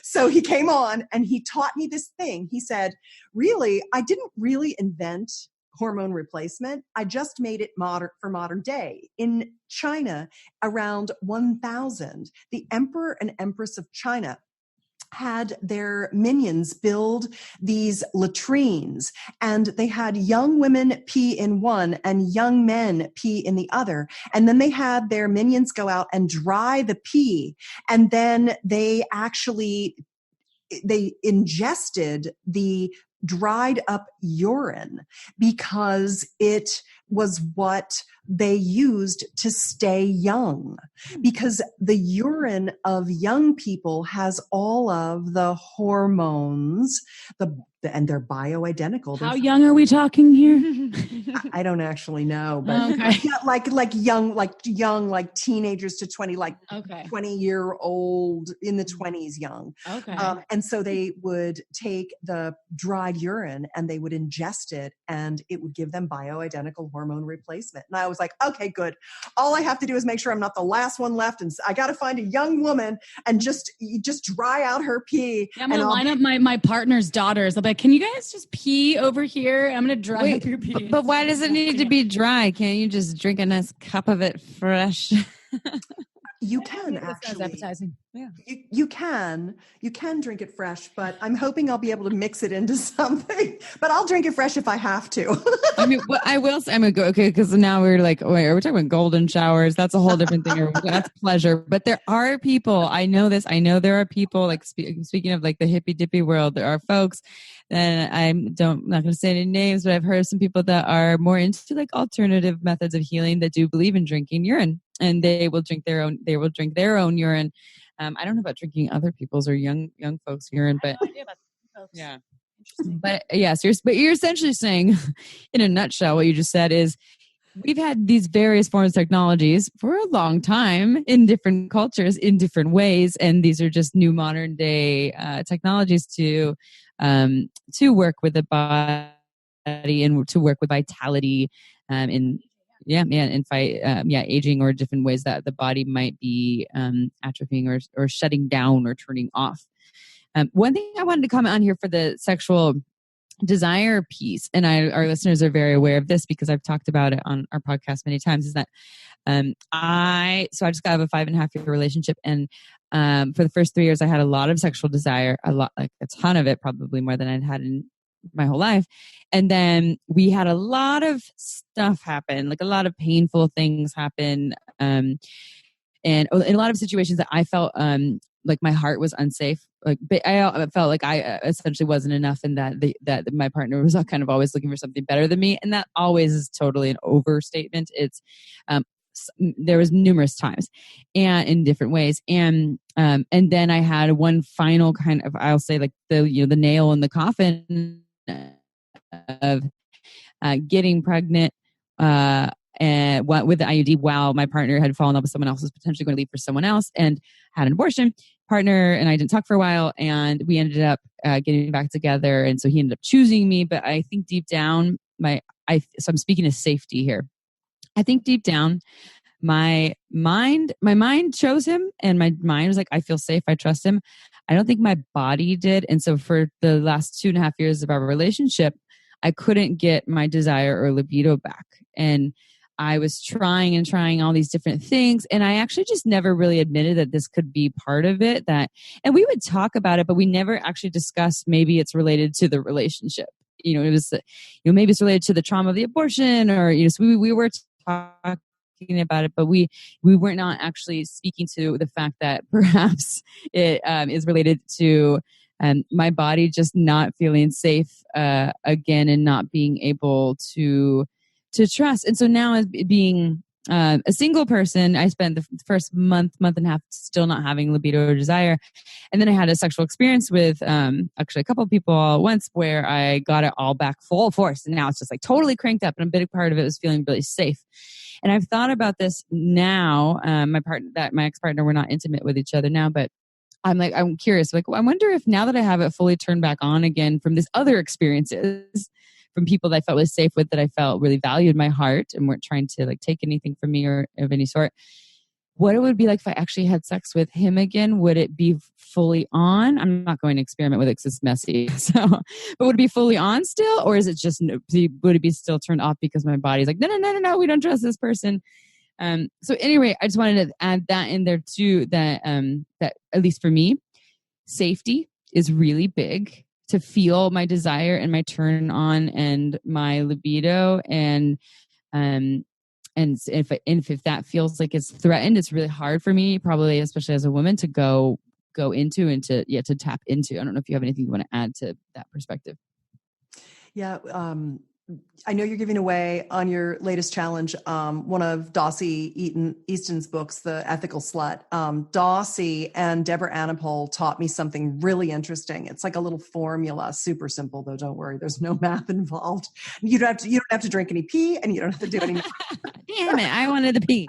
Speaker 4: So he came on and he taught me this thing. He said, really, I didn't really invent hormone replacement. I just made it modern for modern day. In China, around 1000, the emperor and empress of China had their minions build these latrines, and they had young women pee in one and young men pee in the other. And then they had their minions go out and dry the pee. And then they ingested the dried up urine because it was what they used to stay young, because the urine of young people has all of the hormones, and they're bioidentical.
Speaker 2: How young are we talking here?
Speaker 4: I don't actually know, but
Speaker 2: okay.
Speaker 4: like young teenagers to 20, 20-year-old in the 20s young.
Speaker 2: Okay.
Speaker 4: And so they would take the dried urine and they would ingest it, and it would give them bioidentical hormone replacement. And I was like, okay, good. All I have to do is make sure I'm not the last one left, and I got to find a young woman and just dry out her pee.
Speaker 2: Yeah, I'm gonna line up my partner's daughters. I'll be like, can you guys just pee over here? I'm gonna dry up your pee.
Speaker 1: But why does it need to be dry? Can't you just drink a nice cup of it fresh?
Speaker 4: You can actually.
Speaker 2: Sounds appetizing. Yeah.
Speaker 4: You can drink it fresh, but I'm hoping I'll be able to mix it into something. But I'll drink it fresh if I have to.
Speaker 1: I mean, what I will say, I'm gonna go, okay, because now we're like, wait, are we talking about golden showers? That's a whole different thing. That's pleasure. But there are people, I know this, I know there are people, like speaking of like the hippy dippy world, there are folks, and I'm not going to say any names, but I've heard of some people that are more into like alternative methods of healing that do believe in drinking urine, and they will drink their own urine. I don't know about drinking other people's or young folks' urine, but yeah. But yes, you're essentially saying, in a nutshell, what you just said is we've had these various forms of technologies for a long time in different cultures, in different ways, and these are just new modern day technologies to work with the body and to work with vitality and fight aging or different ways that the body might be atrophying or shutting down or turning off. One thing I wanted to comment on here for the sexual desire piece, and our listeners are very aware of this because I've talked about it on our podcast many times, is that I just got out of a 5.5-year relationship, and for the first 3 years I had a lot of sexual desire, a ton of it, probably more than I'd had in my whole life. And then we had a lot of stuff happen, like a lot of painful things happen, and in a lot of situations that I felt like my heart was unsafe. Like, but I felt like I essentially wasn't enough, and that my partner was kind of always looking for something better than me, and that always is totally an overstatement. It's there was numerous times and in different ways, and then I had one final kind of, I'll say, like the nail in the coffin of getting pregnant and with the IUD while my partner had fallen in love with someone else, was potentially going to leave for someone else, and had an abortion. Partner and I didn't talk for a while, and we ended up getting back together, and so he ended up choosing me. But I think deep down, so I'm speaking of safety here. I think deep down, my mind chose him, and my mind was like, I feel safe, I trust him. I don't think my body did. And so for the last 2.5 years of our relationship, I couldn't get my desire or libido back. And I was trying all these different things. And I actually just never really admitted that this could be part of it. And we would talk about it, but we never actually discussed maybe it's related to the relationship. It was, maybe it's related to the trauma of the abortion, or, so we were talking about it, but we were not actually speaking to the fact that perhaps it is related to my body just not feeling safe again, and not being able to trust. And so now, as being a single person, I spent the first month and a half still not having libido or desire. And then I had a sexual experience with actually a couple of people all at once where I got it all back full force. And now it's just like totally cranked up. And a big part of it was feeling really safe. And I've thought about this now. My ex-partner, we're not intimate with each other now, but I'm curious. Like, I wonder if now that I have it fully turned back on again from this other experiences, from people that I felt really safe with, that I felt really valued my heart and weren't trying to like take anything from me or of any sort, what it would be like if I actually had sex with him again. Would it be fully on? I'm not going to experiment with it because it's messy. But would it be fully on still? Or is it just, would it be still turned off because my body's like, no, we don't trust this person. So anyway, I just wanted to add that in there too, that at least for me, safety is really big. To feel my desire and my turn on and my libido, and if that feels like it's threatened, it's really hard for me, probably especially as a woman, to go into and to tap into. I don't know if you have anything you want to add to that perspective. Yeah.
Speaker 4: I know you're giving away on your latest challenge one of Dossie Easton's books, The Ethical Slut. Dossie and Deborah Annapol taught me something really interesting. It's like a little formula, super simple though. Don't worry, there's no math involved. You don't have to drink any pee, and you don't have to do any.
Speaker 1: Damn it! I wanted the pee.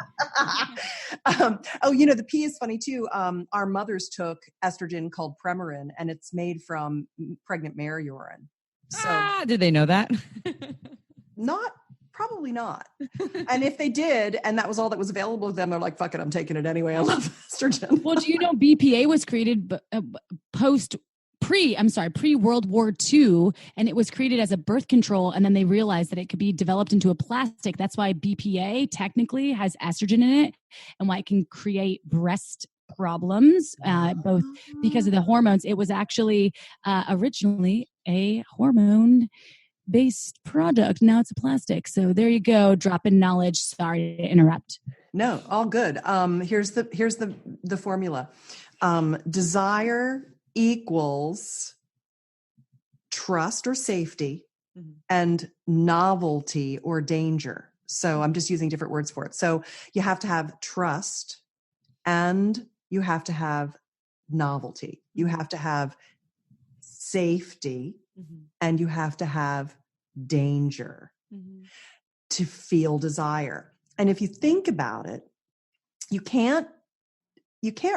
Speaker 4: The pee is funny too. Our mothers took estrogen called Premarin, and it's made from pregnant mare urine. So
Speaker 1: did they know that?
Speaker 4: Probably not. And if they did, and that was all that was available to them, they're like, fuck it, I'm taking it anyway. I love estrogen.
Speaker 2: Well, do you know BPA was created pre-World War II, and it was created as a birth control, and then they realized that it could be developed into a plastic. That's why BPA technically has estrogen in it, and why it can create breast problems, both because of the hormones. It was actually originally a hormone-based product. Now it's a plastic. So there you go, drop in knowledge. Sorry to interrupt.
Speaker 4: No, all good. Here's the formula. Desire equals trust or safety, and novelty or danger. So I'm just using different words for it. So you have to have trust, and you have to have novelty. You have to have safety, and you have to have danger to feel desire. And if you think about it, you can't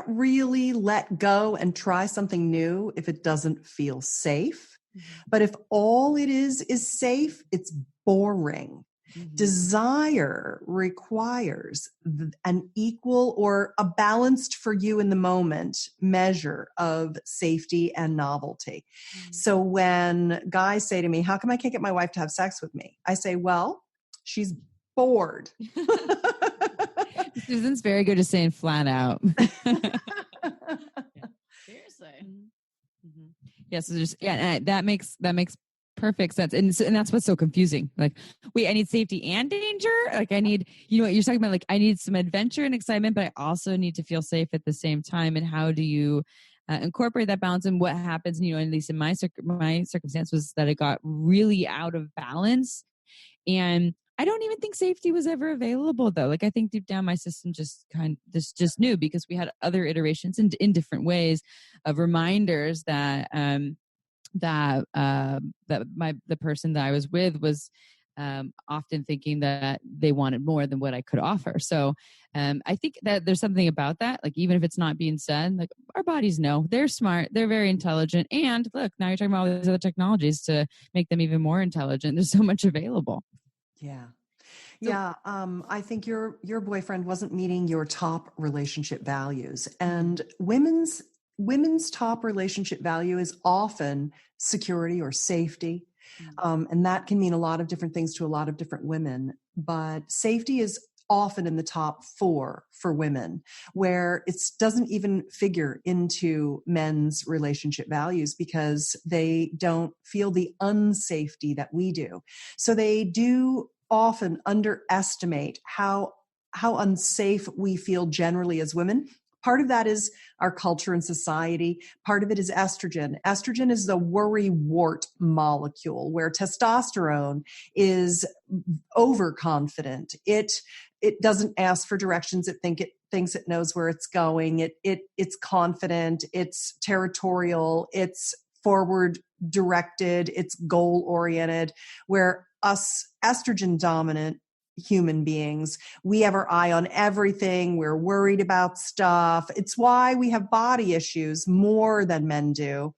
Speaker 4: really let go and try something new if it doesn't feel safe. But if all it is safe, it's boring. Desire requires an equal or a balanced for you in the moment measure of safety and novelty. So when guys say to me, how come I can't get my wife to have sex with me? I say, well, she's bored.
Speaker 1: Susan's very good at saying flat out.
Speaker 2: Seriously.
Speaker 1: Yes. That makes perfect sense. And that's what's so confusing. Like, wait, I need safety and danger. Like, I need, what you're talking about, like, I need some adventure and excitement, but I also need to feel safe at the same time. And how do you incorporate that balance? And what happens, at least in my circumstance, was that it got really out of balance. And I don't even think safety was ever available, though. Like, I think deep down my system just knew, because we had other iterations in different ways of reminders that the person that I was with was often thinking that they wanted more than what I could offer. So I think that there's something about that. Like, even if it's not being said, like, our bodies know. They're smart. They're very intelligent. And look, now you're talking about all these other technologies to make them even more intelligent. There's so much available.
Speaker 4: Yeah. Yeah. I think your boyfriend wasn't meeting your top relationship values, and women's top relationship value is often security or safety. And that can mean a lot of different things to a lot of different women, but safety is often in the top 4 for women, where it doesn't even figure into men's relationship values because they don't feel the unsafety that we do. So they do often underestimate how unsafe we feel generally as women. Part of that is our culture and society. Part of it is estrogen. Estrogen is the worrywart molecule, where testosterone is overconfident. It it doesn't ask for directions. It thinks it knows where it's going. It's confident. It's territorial. It's forward directed. It's goal oriented. Where us estrogen dominant human beings, we have our eye on everything. We're worried about stuff. It's why we have body issues more than men do.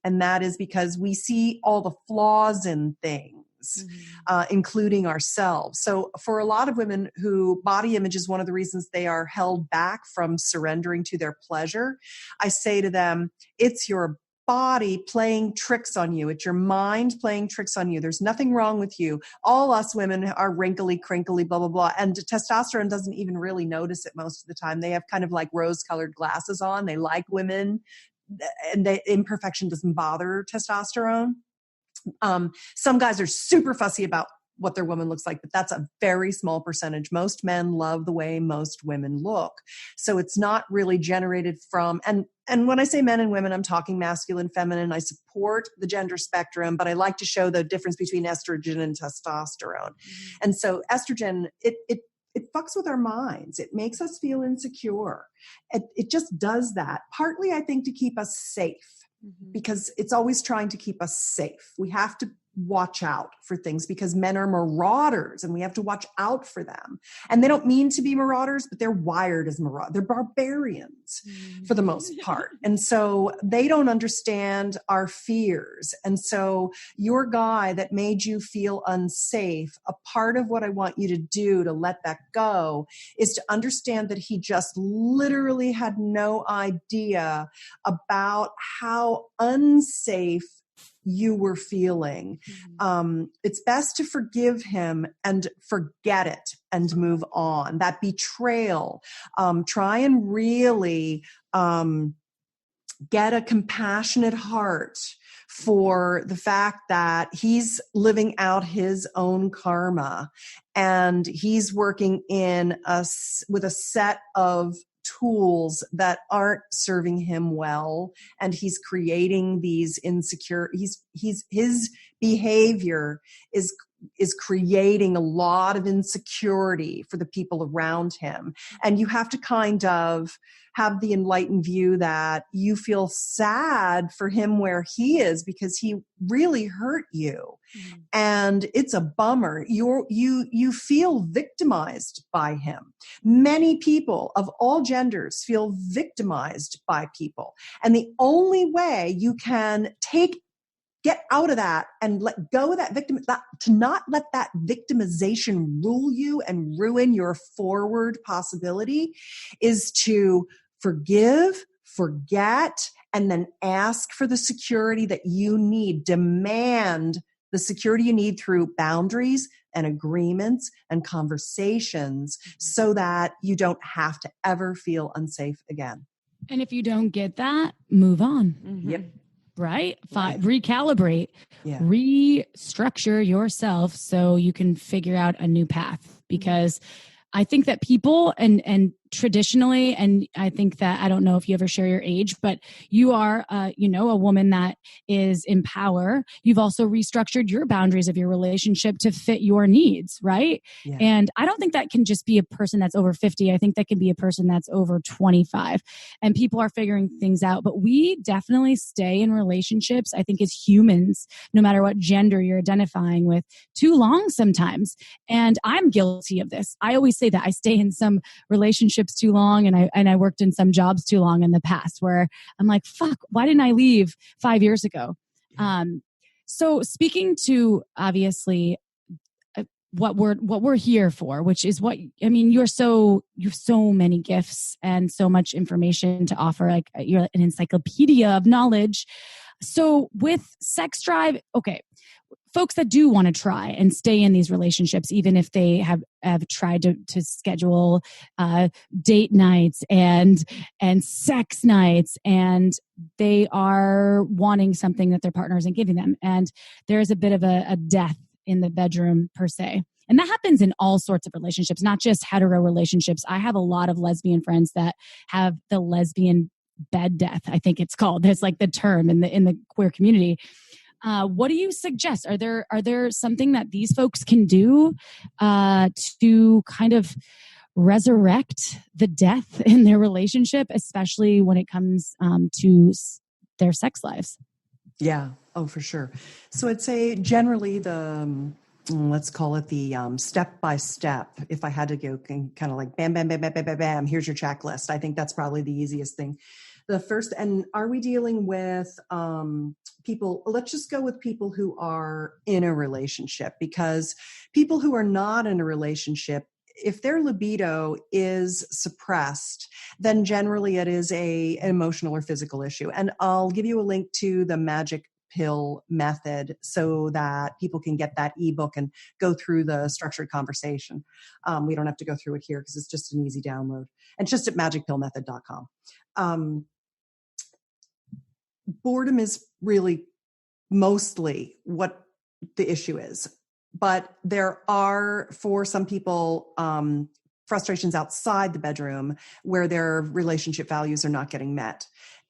Speaker 4: And that is because we see all the flaws in things, including ourselves. So for a lot of women who body image is one of the reasons they are held back from surrendering to their pleasure, I say to them, it's your body playing tricks on you. It's your mind playing tricks on you. There's nothing wrong with you. All us women are wrinkly, crinkly, blah, blah, blah. And testosterone doesn't even really notice it most of the time. They have kind of like rose-colored glasses on. They like women, and imperfection doesn't bother testosterone. Some guys are super fussy about what their woman looks like, but that's a very small percentage. Most men love the way most women look. So it's not really generated from, and when I say men and women, I'm talking masculine, feminine. I support the gender spectrum, but I like to show the difference between estrogen and testosterone. And so estrogen, it fucks with our minds. It makes us feel insecure. It just does that. Partly, I think, to keep us safe, because it's always trying to keep us safe. We have to watch out for things because men are marauders and we have to watch out for them. And they don't mean to be marauders, but they're wired as marauders. They're barbarians for the most part. And so they don't understand our fears. And so your guy that made you feel unsafe, a part of what I want you to do to let that go is to understand that he just literally had no idea about how unsafe you were feeling. It's best to forgive him and forget it and move on. That betrayal, try and really get a compassionate heart for the fact that he's living out his own karma and he's working with a set of tools that aren't serving him well, and he's creating these his behavior is creating a lot of insecurity for the people around him. And you have to kind of have the enlightened view that you feel sad for him where he is because he really hurt you. And it's a bummer. You feel victimized by him. Many people of all genders feel victimized by people. And the only way you can get out of that and let go of that to not let that victimization rule you and ruin your forward possibility, is to forgive, forget, and then ask for the security that you need. Demand the security you need through boundaries and agreements and conversations so that you don't have to ever feel unsafe again.
Speaker 2: And if you don't get that, move on.
Speaker 4: Yep.
Speaker 2: Right? Recalibrate, restructure yourself so you can figure out a new path. Because I think that people and traditionally, and I think that, I don't know if you ever share your age, but you are, a woman that is in power. You've also restructured your boundaries of your relationship to fit your needs, right? Yeah. And I don't think that can just be a person that's over 50. I think that can be a person that's over 25. And people are figuring things out. But we definitely stay in relationships, I think, as humans, no matter what gender you're identifying with, too long sometimes. And I'm guilty of this. I always say that I stay in some relationships too long, and I worked in some jobs too long in the past where I'm like, fuck, why didn't I leave 5 years ago? So speaking to, obviously, what we're here for, which is you have so many gifts and so much information to offer. Like, you're an encyclopedia of knowledge. So with sex drive, okay, folks that do want to try and stay in these relationships, even if they have tried to schedule date nights and sex nights, and they are wanting something that their partner isn't giving them, and there's a bit of a death in the bedroom per se. And that happens in all sorts of relationships, not just hetero relationships. I have a lot of lesbian friends that have the lesbian bed death, I think it's called. There's like the term in the queer community. What do you suggest? Are there something that these folks can do to kind of resurrect the death in their relationship, especially when it comes to their sex lives?
Speaker 4: Yeah. Oh, for sure. So I'd say generally let's call it the step by step. If I had to go kind of like bam, bam, bam, bam, bam, bam, bam, here's your checklist. I think that's probably the easiest thing. The first, and are we dealing with people? Let's just go with people who are in a relationship, because people who are not in a relationship, if their libido is suppressed, then generally it is an emotional or physical issue. And I'll give you a link to the magic pill method so that people can get that ebook and go through the structured conversation. We don't have to go through it here because it's just an easy download. And just at magicpillmethod.com. Boredom is really mostly what the issue is. But there are, for some people, frustrations outside the bedroom where their relationship values are not getting met.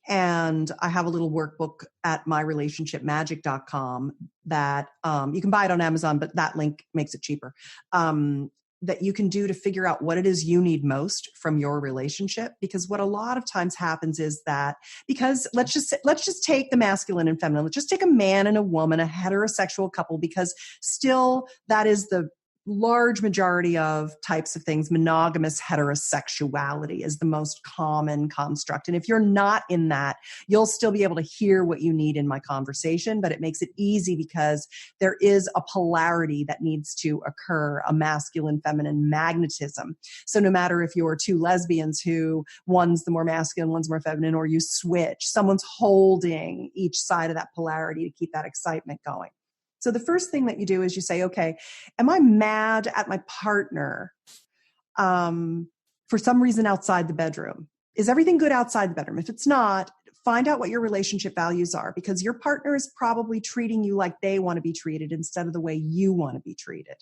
Speaker 4: And I have a little workbook at myrelationshipmagic.com that you can buy it on Amazon, but that link makes it cheaper. That you can do to figure out what it is you need most from your relationship. Because what a lot of times happens is that, because let's just take the masculine and feminine. Let's just take a man and a woman, a heterosexual couple, because still that is the large majority of types of things. Monogamous heterosexuality is the most common construct. And if you're not in that, you'll still be able to hear what you need in my conversation, but it makes it easy because there is a polarity that needs to occur, a masculine, feminine magnetism. So no matter if you're two lesbians who one's the more masculine, one's more feminine, or you switch, someone's holding each side of that polarity to keep that excitement going. So the first thing that you do is you say, okay, am I mad at my partner for some reason outside the bedroom? Is everything good outside the bedroom? If it's not, find out what your relationship values are, because your partner is probably treating you like they want to be treated instead of the way you want to be treated.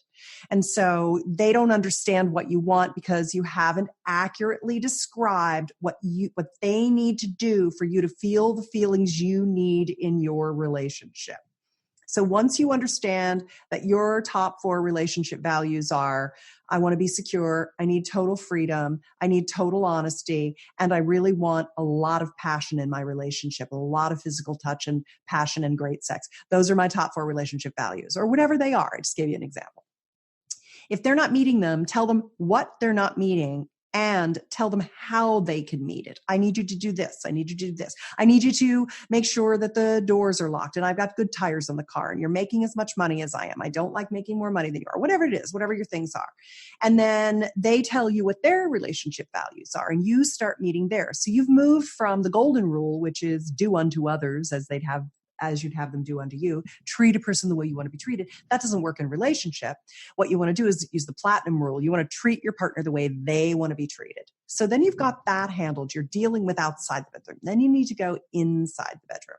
Speaker 4: And so they don't understand what you want because you haven't accurately described what they need to do for you to feel the feelings you need in your relationship. So once you understand that your top 4 relationship values are, I want to be secure, I need total freedom, I need total honesty, and I really want a lot of passion in my relationship, a lot of physical touch and passion and great sex. Those are my top 4 relationship values, or whatever they are. I just gave you an example. If they're not meeting them, tell them what they're not meeting and tell them how they can meet it. I need you to do this. I need you to do this. I need you to make sure that the doors are locked and I've got good tires on the car and you're making as much money as I am. I don't like making more money than you are, whatever it is, whatever your things are. And then they tell you what their relationship values are and you start meeting theirs. So you've moved from the golden rule, which is do unto others as you'd have them do unto you, treat a person the way you want to be treated. That doesn't work in a relationship. What you want to do is use the platinum rule. You want to treat your partner the way they want to be treated. So then you've got that handled. You're dealing with outside the bedroom. Then you need to go inside the bedroom.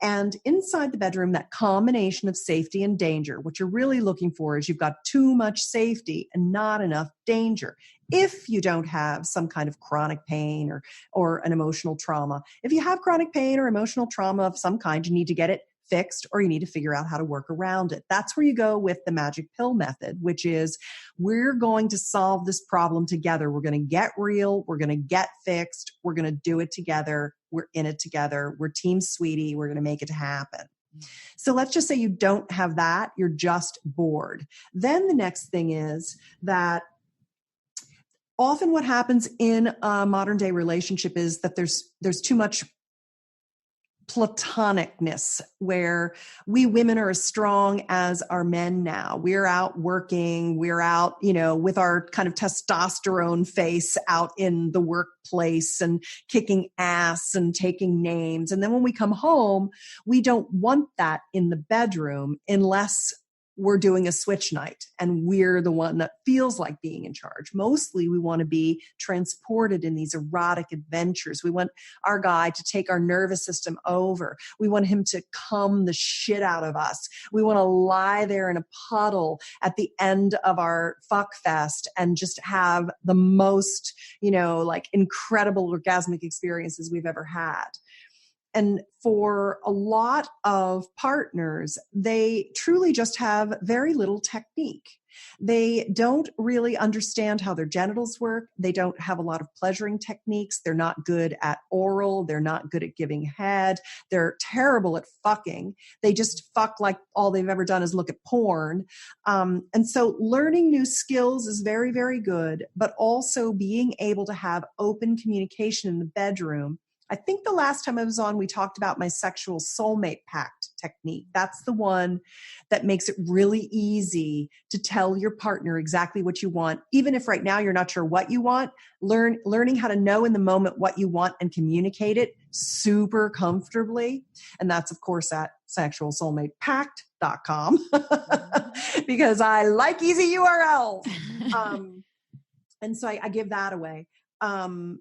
Speaker 4: And inside the bedroom, that combination of safety and danger, what you're really looking for is you've got too much safety and not enough danger. If you don't have some kind of chronic pain or an emotional trauma. If you have chronic pain or emotional trauma of some kind, you need to get it fixed or you need to figure out how to work around it. That's where you go with the magic pill method, which is we're going to solve this problem together. We're going to get real. We're going to get fixed. We're going to do it together. We're in it together. We're team sweetie. We're going to make it happen. So let's just say you don't have that. You're just bored. Then the next thing is that often what happens in a modern day relationship is that there's too much platonicness where we women are as strong as our men now. We're out working, we're out, with our kind of testosterone face out in the workplace and kicking ass and taking names. And then when we come home, we don't want that in the bedroom unless we're doing a switch night and we're the one that feels like being in charge. Mostly we want to be transported in these erotic adventures. We want our guy to take our nervous system over. We want him to cum the shit out of us. We want to lie there in a puddle at the end of our fuck fest and just have the most, incredible orgasmic experiences we've ever had. And for a lot of partners, they truly just have very little technique. They don't really understand how their genitals work. They don't have a lot of pleasuring techniques. They're not good at oral. They're not good at giving head. They're terrible at fucking. They just fuck like all they've ever done is look at porn. And so learning new skills is very, very good, but also being able to have open communication in the bedroom. I think the last time I was on, we talked about my sexual soulmate pact technique. That's the one that makes it really easy to tell your partner exactly what you want. Even if right now you're not sure what you want, learning how to know in the moment what you want and communicate it super comfortably. And that's, of course, at sexualsoulmatepact.com because I like easy URLs. And so I give that away. And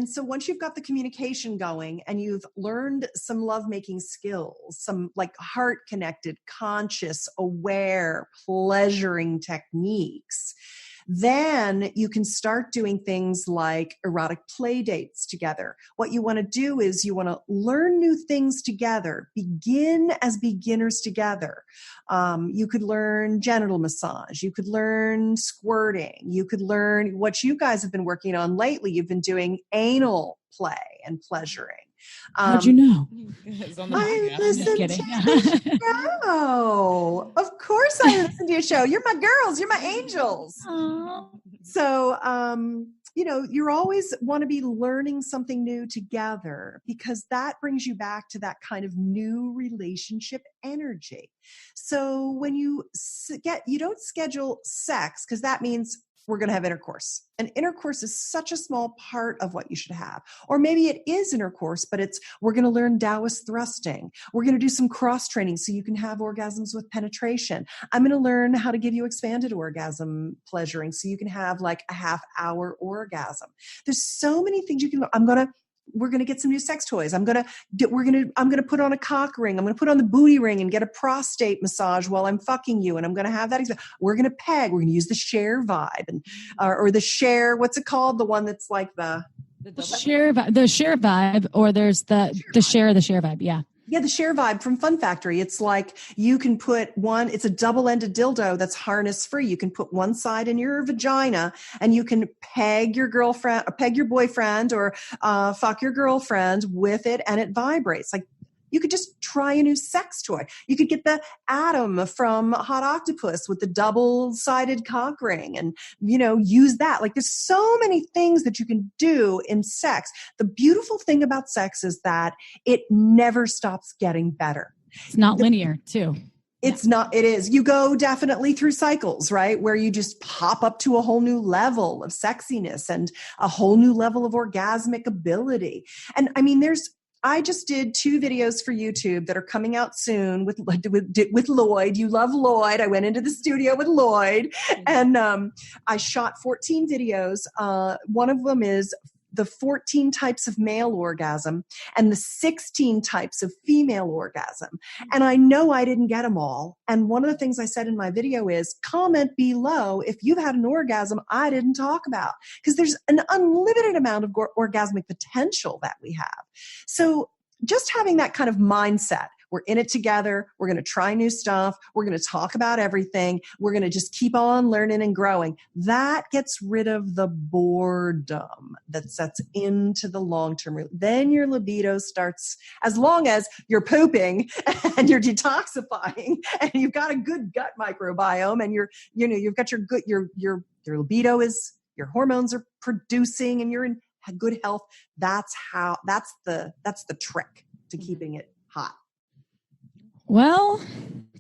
Speaker 4: so once you've got the communication going and you've learned some lovemaking skills, some like heart connected, conscious, aware, pleasuring techniques, then you can start doing things like erotic play dates together. What you want to do is you want to learn new things together, begin as beginners together. You could learn genital massage. You could learn squirting. You could learn what you guys have been working on lately. You've been doing anal play and pleasuring.
Speaker 2: How'd you know?
Speaker 4: I listen to the show. Of course I listen to your show. You're my girls. You're my angels.
Speaker 2: Aww.
Speaker 4: So, you always want to be learning something new together because that brings you back to that kind of new relationship energy. So when you don't schedule sex because that means we're going to have intercourse. And intercourse is such a small part of what you should have. Or maybe it is intercourse, but we're going to learn Taoist thrusting. We're going to do some cross training so you can have orgasms with penetration. I'm going to learn how to give you expanded orgasm pleasuring so you can have like a half-hour orgasm. There's so many things you can learn. We're going to get some new sex toys. I'm going to put on a cock ring. I'm going to put on the booty ring and get a prostate massage while I'm fucking you. And I'm going to have that. We're going to peg. We're going to use the share vibe or the share. What's it called? The one that's like the
Speaker 2: share vibe, or there's the share vibe. Yeah.
Speaker 4: Yeah, the share vibe from Fun Factory. It's like you can put it's a double-ended dildo that's harness free. You can put one side in your vagina and you can peg your girlfriend, or peg your boyfriend, or fuck your girlfriend with it, and it vibrates. Like you could just try a new sex toy. You could get the Atom from Hot Octopus with the double-sided cock ring and, use that. Like there's so many things that you can do in sex. The beautiful thing about sex is that it never stops getting better.
Speaker 2: It's not linear too.
Speaker 4: It's not, it is. You go definitely through cycles, right? Where you just pop up to a whole new level of sexiness and a whole new level of orgasmic ability. And I mean, I just did 2 videos for YouTube that are coming out soon with Lloyd. You love Lloyd. I went into the studio with Lloyd and I shot 14 videos. One of them is the 14 types of male orgasm and the 16 types of female orgasm. And I know I didn't get them all. And one of the things I said in my video is comment below if you've had an orgasm I didn't talk about, because there's an unlimited amount of orgasmic potential that we have. So just having that kind of mindset, we're in it together. We're going to try new stuff. We're going to talk about everything. We're going to just keep on learning and growing. That gets rid of the boredom that sets into the long-term. Then your libido starts, as long as you're pooping and you're detoxifying and you've got a good gut microbiome and you've got your libido is, your hormones are producing and you're in good health. That's the trick to keeping it hot.
Speaker 2: Well,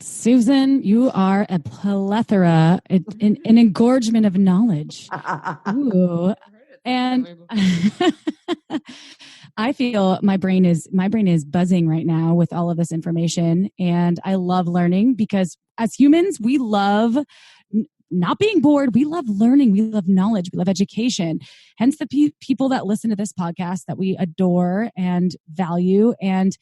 Speaker 2: Susan, you are a plethora, an engorgement of knowledge. Ooh. And I feel my brain is buzzing right now with all of this information. And I love learning because as humans, we love not being bored. We love learning. We love knowledge. We love education. Hence the people that listen to this podcast that we adore and value. And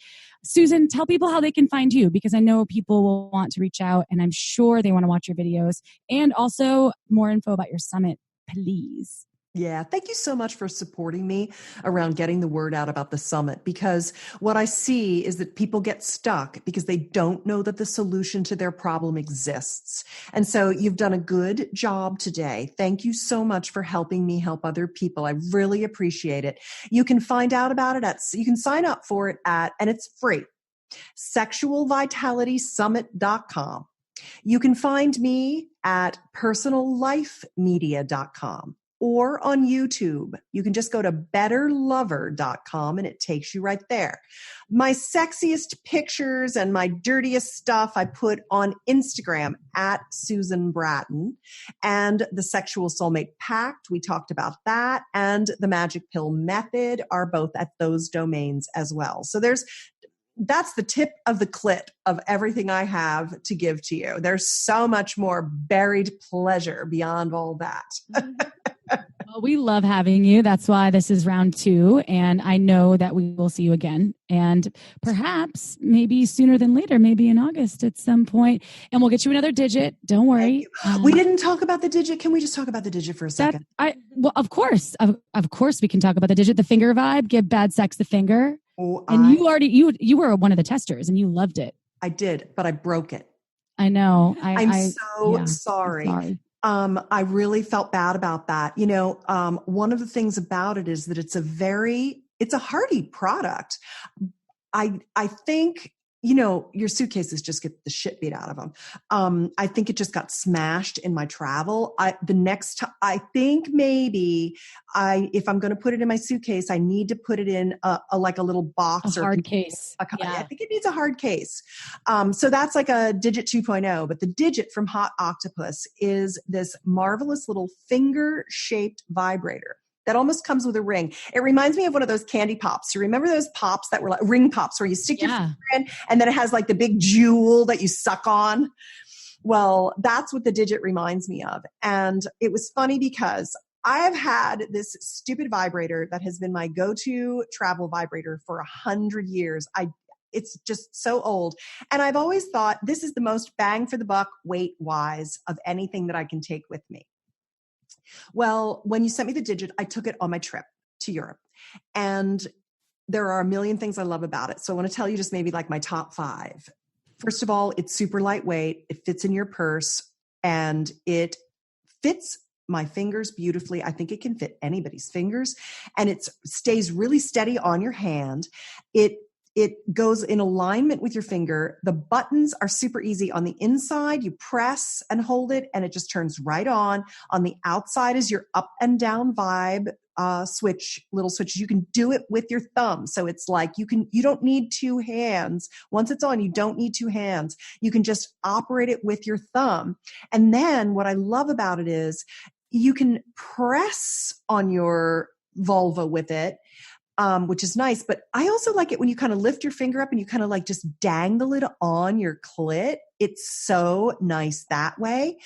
Speaker 2: Susan, tell people how they can find you, because I know people will want to reach out and I'm sure they want to watch your videos, and also more info about your summit, please.
Speaker 4: Yeah. Thank you so much for supporting me around getting the word out about the summit, because what I see is that people get stuck because they don't know that the solution to their problem exists. And so you've done a good job today. Thank you so much for helping me help other people. I really appreciate it. You can find out about it you can sign up for it and it's free, sexualvitalitysummit.com. You can find me at personallifemedia.com. or on YouTube. You can just go to betterlover.com and it takes you right there. My sexiest pictures and my dirtiest stuff I put on Instagram at Susan Bratton, and the Sexual Soulmate Pact, we talked about that, and the Magic Pill Method are both at those domains as well. So that's the tip of the clit of everything I have to give to you. There's so much more buried pleasure beyond all that.
Speaker 2: Well, we love having you. That's why this is round 2. And I know that we will see you again. And perhaps maybe sooner than later, maybe in August at some point. And we'll get you another digit. Don't worry.
Speaker 4: We didn't talk about the digit. Can we just talk about the digit for a second?
Speaker 2: Well, of course. Of course we can talk about the digit. The finger vibe, give bad sex the finger.
Speaker 4: Oh,
Speaker 2: and you were one of the testers and you loved it.
Speaker 4: I did, but I broke it.
Speaker 2: I know.
Speaker 4: I'm so sorry. I really felt bad about that. One of the things about it is that it's a hardy product. I think, your suitcases just get the shit beat out of them. I think it just got smashed in my travel. I think maybe if I'm going to put it in my suitcase, I need to put it in like a little box
Speaker 2: or hard case.
Speaker 4: Yeah. I think it needs a hard case. So that's like a digit 2.0, but the digit from Hot Octopus is this marvelous little finger-shaped vibrator that almost comes with a ring. It reminds me of one of those candy pops. You remember those pops that were like ring pops where you stick your finger in and then it has like the big jewel that you suck on? Well, that's what the digit reminds me of. And it was funny because I have had this stupid vibrator that has been my go-to travel vibrator for 100 years. It's just so old. And I've always thought this is the most bang for the buck weight-wise of anything that I can take with me. Well, when you sent me the digit, I took it on my trip to Europe. And there are a million things I love about it. So I want to tell you just maybe like my top 5. First of all, it's super lightweight. It fits in your purse and it fits my fingers beautifully. I think it can fit anybody's fingers and it stays really steady on your hand. It goes in alignment with your finger. The buttons are super easy. On the inside, you press and hold it, and it just turns right on. On the outside is your up and down vibe little switches. You can do it with your thumb. So it's like you don't need 2 hands. Once it's on, you don't need 2 hands. You can just operate it with your thumb. And then what I love about it is you can press on your vulva with it. Which is nice. But I also like it when you kind of lift your finger up and you kind of like just dangle it on your clit. It's so nice that way.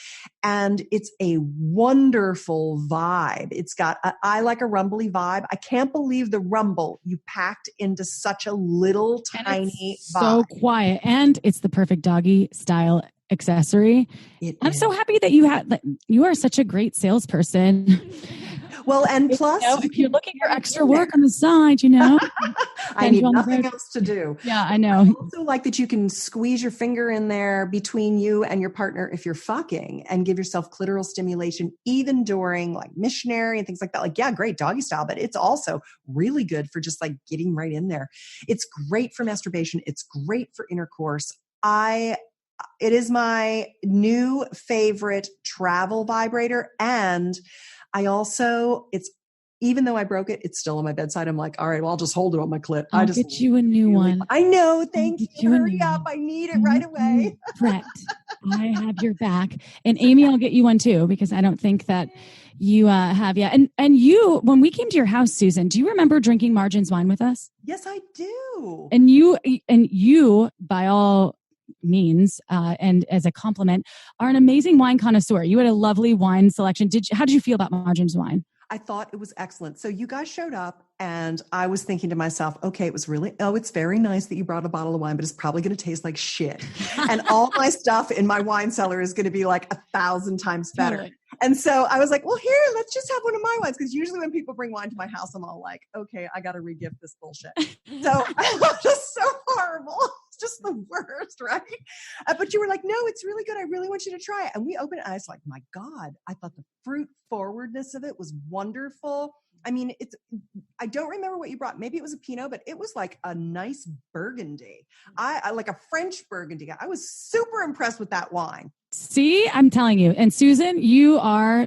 Speaker 4: And it's a wonderful vibe. It's got, I like a rumbly vibe. I can't believe the rumble you packed into such a little tiny vibe.
Speaker 2: So quiet. And it's the perfect doggy style accessory. I'm so happy that you are such a great salesperson.
Speaker 4: Well, and plus,
Speaker 2: if you're looking for extra work on the side,
Speaker 4: I need nothing else to do.
Speaker 2: Yeah, I know.
Speaker 4: I also like that you can squeeze your finger in there between you and your partner if you're fucking and give yourself clitoral stimulation, even during like missionary and things like that. Like, yeah, great doggy style, but it's also really good for just like getting right in there. It's great for masturbation. It's great for intercourse. It is my new favorite travel vibrator. And even though I broke it, it's still on my bedside. I'm like, all right, well, I'll just hold it on my clit.
Speaker 2: I'll get you a new one.
Speaker 4: I know. Thank you. Hurry up. I need it right away.
Speaker 2: Brett, I have your back. And Amy, I'll get you one too, because I don't think that you have yet. And you, when we came to your house, Susan, do you remember drinking Margins wine with us?
Speaker 4: Yes, I do.
Speaker 2: And you, by all means, and as a compliment, are an amazing wine connoisseur. You had a lovely wine selection. How did you feel about Margins wine?
Speaker 4: I thought it was excellent. So you guys showed up and I was thinking to myself, okay, it's very nice that you brought a bottle of wine, but it's probably going to taste like shit. And all my stuff in my wine cellar is going to be like 1,000 times better.
Speaker 2: Totally.
Speaker 4: And so I was like, well, here, let's just have one of my wines. Because usually when people bring wine to my house, I'm all like, okay, I got to re-gift this bullshit. So it was just so horrible. It's just the worst, right? But you were like, no, it's really good. I really want you to try it. And we opened it and I was like, my God, I thought the fruit forwardness of it was wonderful. I mean, I don't remember what you brought. Maybe it was a Pinot, but it was like a nice Burgundy. I like a French Burgundy. I was super impressed with that wine.
Speaker 2: See, I'm telling you. And Susan, you are,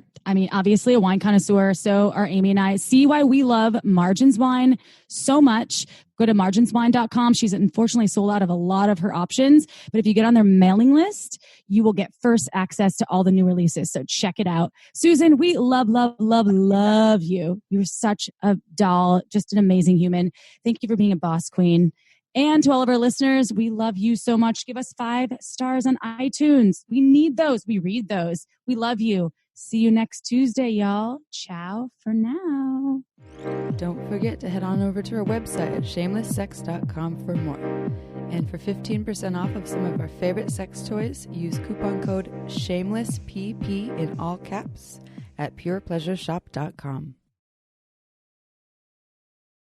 Speaker 2: obviously a wine connoisseur. So are Amy and I. See why we love Margins Wine so much. Go to marginswine.com. She's unfortunately sold out of a lot of her options. But if you get on their mailing list, you will get first access to all the new releases. So check it out. Susan, we love you. You're such a doll, just an amazing human. Thank you for being a boss queen. And to all of our listeners, we love you so much. Give us 5 stars on iTunes. We need those. We read those. We love you. See you next Tuesday, y'all. Ciao for now.
Speaker 1: Don't forget to head on over to our website at shamelesssex.com for more. And for 15% off of some of our favorite sex toys, use coupon code SHAMELESSPP in all caps at purepleasureshop.com.